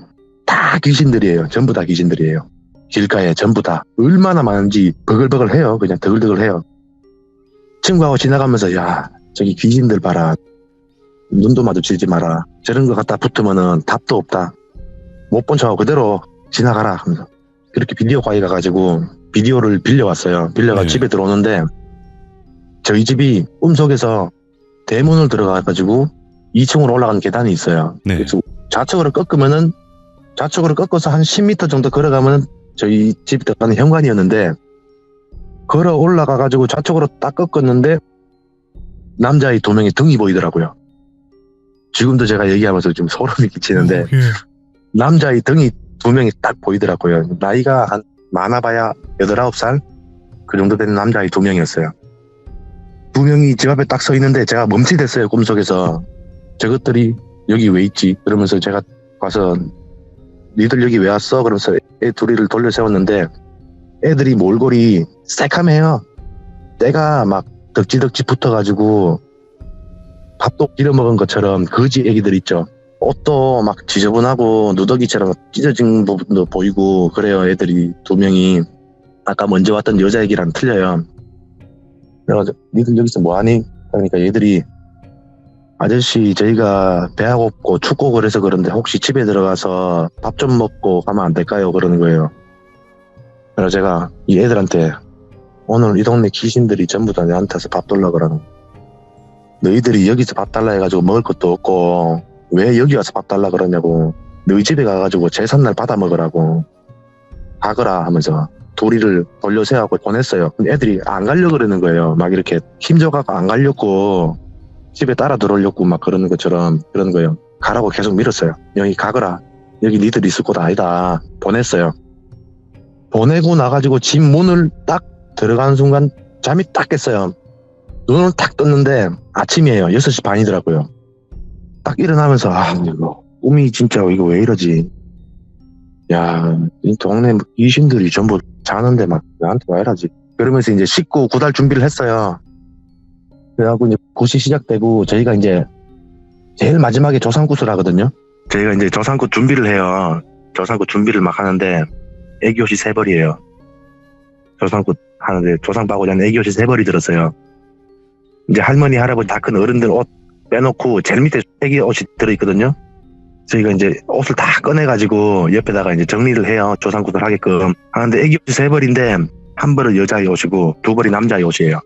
다 귀신들이에요. 전부 다 귀신들이에요. 길가에 전부 다. 얼마나 많은지 버글버글해요. 그냥 더글더글해요. 친구하고 지나가면서 야 저기 귀신들 봐라. 눈도 마주치지 마라. 저런 거 갖다 붙으면은 답도 없다. 못 본 척하고 그대로 지나가라 하면서 그렇게 비디오 가게 가가지고 비디오를 빌려왔어요. 빌려가 네. 집에 들어오는데 저희 집이 꿈속에서 대문을 들어가가지고 2층으로 올라가는 계단이 있어요. 네. 그래서 좌측으로 꺾어서 한 10m 정도 걸어가면 저희 집에 들어가는 현관이었는데 걸어 올라가가지고 좌측으로 딱 꺾었는데 남자의 2명이 등이 보이더라고요. 지금도 제가 얘기하면서 좀 소름이 끼치는데 예. 남자의 등이 2명이 딱 보이더라고요. 나이가 한 많아봐야 8, 9살 그 정도 되는 남자의 2명이었어요. 2명이 집 앞에 딱 서 있는데 제가 멈칫했어요. 꿈속에서. 저것들이 여기 왜 있지? 그러면서 제가 가서 니들 여기 왜 왔어? 그러면서 애 둘이를 돌려 세웠는데 애들이 몰골이 새카매요. 때가 막 덕지덕지 붙어가지고 밥도 빌어먹은 것처럼 거지 애기들 있죠. 옷도 막 지저분하고 누더기처럼 찢어진 부분도 보이고 그래요. 애들이 2명이 아까 먼저 왔던 여자 애기랑 틀려요. 그래가지고 니들 여기서 뭐하니? 그러니까 얘들이 아저씨 저희가 배가 고프고 춥고 그래서 그런데 혹시 집에 들어가서 밥 좀 먹고 가면 안 될까요? 그러는 거예요. 그래서 제가 이 애들한테 오늘 이 동네 귀신들이 전부 다 내한테서 밥 달라 그러는 너희들이 여기서 밥 달라 해가지고 먹을 것도 없고 왜 여기 와서 밥 달라 그러냐고 너희 집에 가가지고 제삿날 받아 먹으라고 가거라 하면서 도리를 돌려 세우고 보냈어요. 근데 애들이 안 가려고 그러는 거예요. 막 이렇게 힘줘가고 안 가려고 집에 따라 들어오려고 막 그러는 것처럼 그러는 거예요. 가라고 계속 밀었어요. 여기 가거라. 여기 니들 있을 곳 아니다. 보냈어요. 보내고 나가지고 집 문을 딱 들어가는 순간 잠이 딱 깼어요. 눈을 딱 떴는데 아침이에요. 6시 반이더라고요. 딱 일어나면서 이거 꿈이 진짜 이거 왜 이러지? 야, 이 동네 귀신들이 전부 자는데 막 나한테 왜 이러지? 그러면서 이제 씻고 구달 준비를 했어요. 그래갖고 이제 굿이 시작되고 저희가 이제 제일 마지막에 조상굿을 하거든요. 저희가 이제 조상굿 준비를 해요. 조상굿 준비를 막 하는데 애기 옷이 3벌이에요. 조상굿 하는데 조상 바고자 애기 옷이 3벌이 들었어요. 이제 할머니 할아버지 다 큰 어른들 옷 빼놓고 제일 밑에 애기 옷이 들어있거든요. 저희가 이제 옷을 다 꺼내가지고 옆에다가 이제 정리를 해요. 조상굿을 하게끔 하는데 애기 옷이 3벌인데 한 벌은 여자의 옷이고 2벌이 남자의 옷이에요.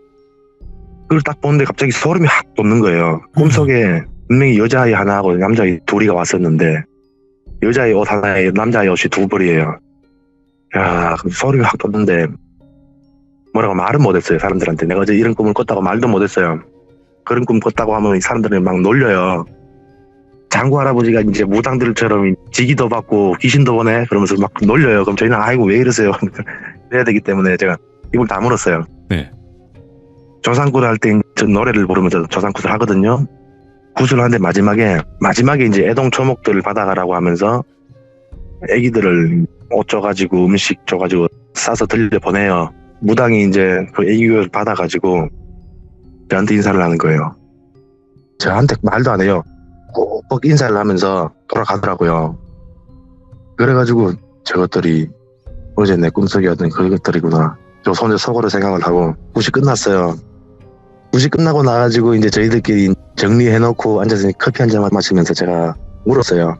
그걸 딱 보는데 갑자기 소름이 확 돋는 거예요. 꿈속에 분명히 여자아이 하나하고 남자아이 둘이가 왔었는데 여자아이 옷 하나에 남자아이 옷이 2벌이에요. 야, 소름이 확 돋는데 뭐라고 말은 못했어요. 사람들한테 내가 어제 이런 꿈을 꿨다고 말도 못했어요. 그런 꿈 꿨다고 하면 사람들이 막 놀려요. 장구 할아버지가 이제 무당들처럼 지기도 받고 귀신도 보내 그러면서 막 놀려요. 그럼 저희는 아이고 왜 이러세요? 그래야 되기 때문에 제가 입을 다물었어요. 네. 조상굿 할 때 노래를 부르면서 조상굿을 하거든요. 굿을 하는데 마지막에 이제 애동 초목들을 받아가라고 하면서 애기들을 옷 줘가지고 음식 줘가지고 싸서 들려보내요. 무당이 이제 그 애기를 받아가지고 저한테 인사를 하는 거예요. 저한테 말도 안 해요. 꼭 인사를 하면서 돌아가더라고요. 그래가지고 저것들이 어제 내 꿈속이었던 그것들이구나. 저 손에 속으로 생각을 하고 굿이 끝났어요. 굿이 끝나고 나가지고 이제 저희들끼리 정리해놓고 앉아서 커피 한 잔 마시면서 제가 물었어요.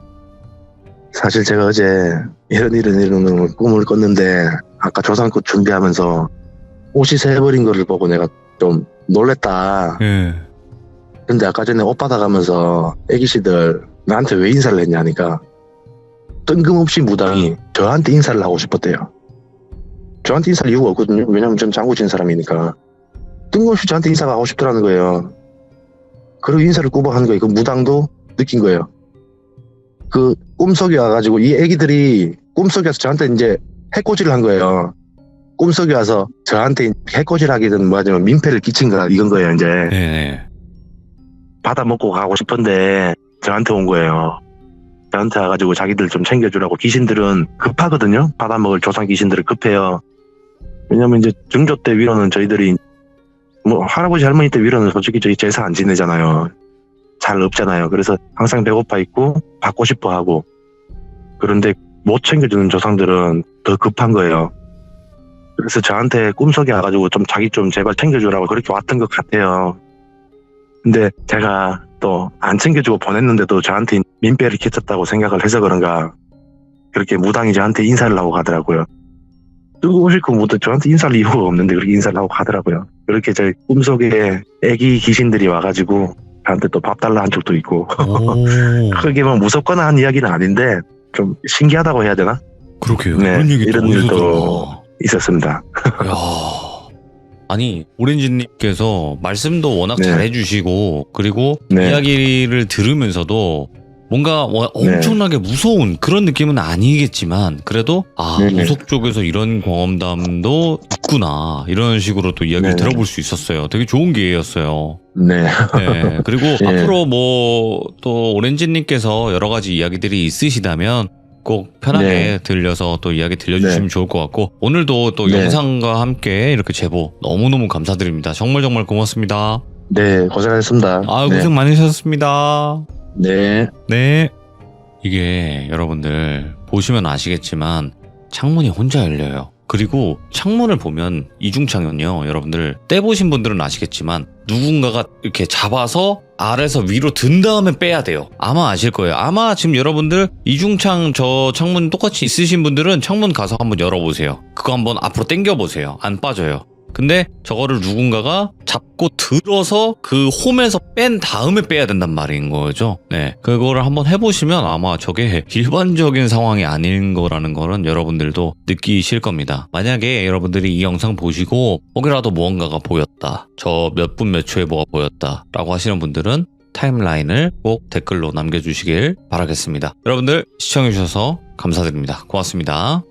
사실 제가 어제 이런 꿈을 꿨는데 아까 조상굿 준비하면서 옷이 3벌인 거를 보고 내가 좀 놀랬다. 예. 근데 아까 전에 옷 받아가면서 애기씨들 나한테 왜 인사를 했냐니까 뜬금없이 무당이 저한테 인사를 하고 싶었대요. 저한테 인사할 이유가 없거든요. 왜냐면 전 장구 친 사람이니까. 뜬금없이 저한테 인사가 하고 싶더라는 거예요. 그리고 인사를 꾸벅하는 거예요. 그 무당도 느낀 거예요. 그 꿈속에 와가지고 이 애기들이 꿈속에 와서 저한테 이제 해코지를 한 거예요. 꿈속에 와서 저한테 해코지를 하기든 뭐하지만 민폐를 끼친 거야. 이건 거예요 이제. 네. 받아 먹고 가고 싶은데 저한테 온 거예요. 저한테 와가지고 자기들 좀 챙겨주라고. 귀신들은 급하거든요. 받아 먹을 조상 귀신들은 급해요. 왜냐면 이제 증조 때 위로는 저희들이 뭐 할아버지 할머니 때 위로는 솔직히 저희 제사 안 지내잖아요. 잘 없잖아요. 그래서 항상 배고파 있고 받고 싶어 하고. 그런데 못 챙겨주는 조상들은 더 급한 거예요. 그래서 저한테 꿈속에 와가지고 좀 자기 좀 제발 챙겨주라고 그렇게 왔던 것 같아요. 근데 제가 또 안 챙겨주고 보냈는데도 저한테 민폐를 끼쳤다고 생각을 해서 그런가 그렇게 무당이 저한테 인사를 하고 가더라고요. 누구 오실 거 못해 저한테 인사할 이유가 없는데 그렇게 인사를 하고 가더라고요. 그렇게 제 꿈속에 애기 귀신들이 와가지고 저한테 또 밥 달라 한 적도 있고 그게 뭐 무섭거나 한 이야기는 아닌데 좀 신기하다고 해야 되나? 그렇게요. 네, 그런 얘기 이런 일도 있었습니다. 야. 아니 오렌지님께서 말씀도 워낙 네. 잘해주시고 그리고 네. 이야기를 들으면서도 뭔가 엄청나게 무서운 그런 느낌은 아니겠지만 그래도 네네. 무속 쪽에서 이런 경험담도 있구나 이런 식으로 또 이야기를 네네. 들어볼 수 있었어요. 되게 좋은 기회였어요. 네. 네. 그리고 예. 앞으로 뭐 또 오렌지님께서 여러 가지 이야기들이 있으시다면 꼭 편하게 네. 들려서 또 이야기 들려주시면 네. 좋을 것 같고 오늘도 또 네. 영상과 함께 이렇게 제보 너무너무 감사드립니다. 정말 고맙습니다. 네, 고생하셨습니다. 아 네. 고생 많으셨습니다. 네. 네. 이게 여러분들 보시면 아시겠지만 창문이 혼자 열려요. 그리고 창문을 보면 이중창은요 여러분들 떼보신 분들은 아시겠지만 누군가가 이렇게 잡아서 아래서 위로 든 다음에 빼야 돼요. 아마 아실 거예요. 아마 지금 여러분들 이중창 저 창문 똑같이 있으신 분들은 창문 가서 한번 열어보세요. 그거 한번 앞으로 당겨보세요. 안 빠져요. 근데 저거를 누군가가 잡고 들어서 그 홈에서 뺀 다음에 빼야 된단 말인 거죠. 네. 그거를 한번 해보시면 아마 저게 일반적인 상황이 아닌 거라는 거는 여러분들도 느끼실 겁니다. 만약에 여러분들이 이 영상 보시고 혹이라도 무언가가 보였다. 저 몇 분 몇 초에 뭐가 보였다. 라고 하시는 분들은 타임라인을 꼭 댓글로 남겨주시길 바라겠습니다. 여러분들 시청해주셔서 감사드립니다. 고맙습니다.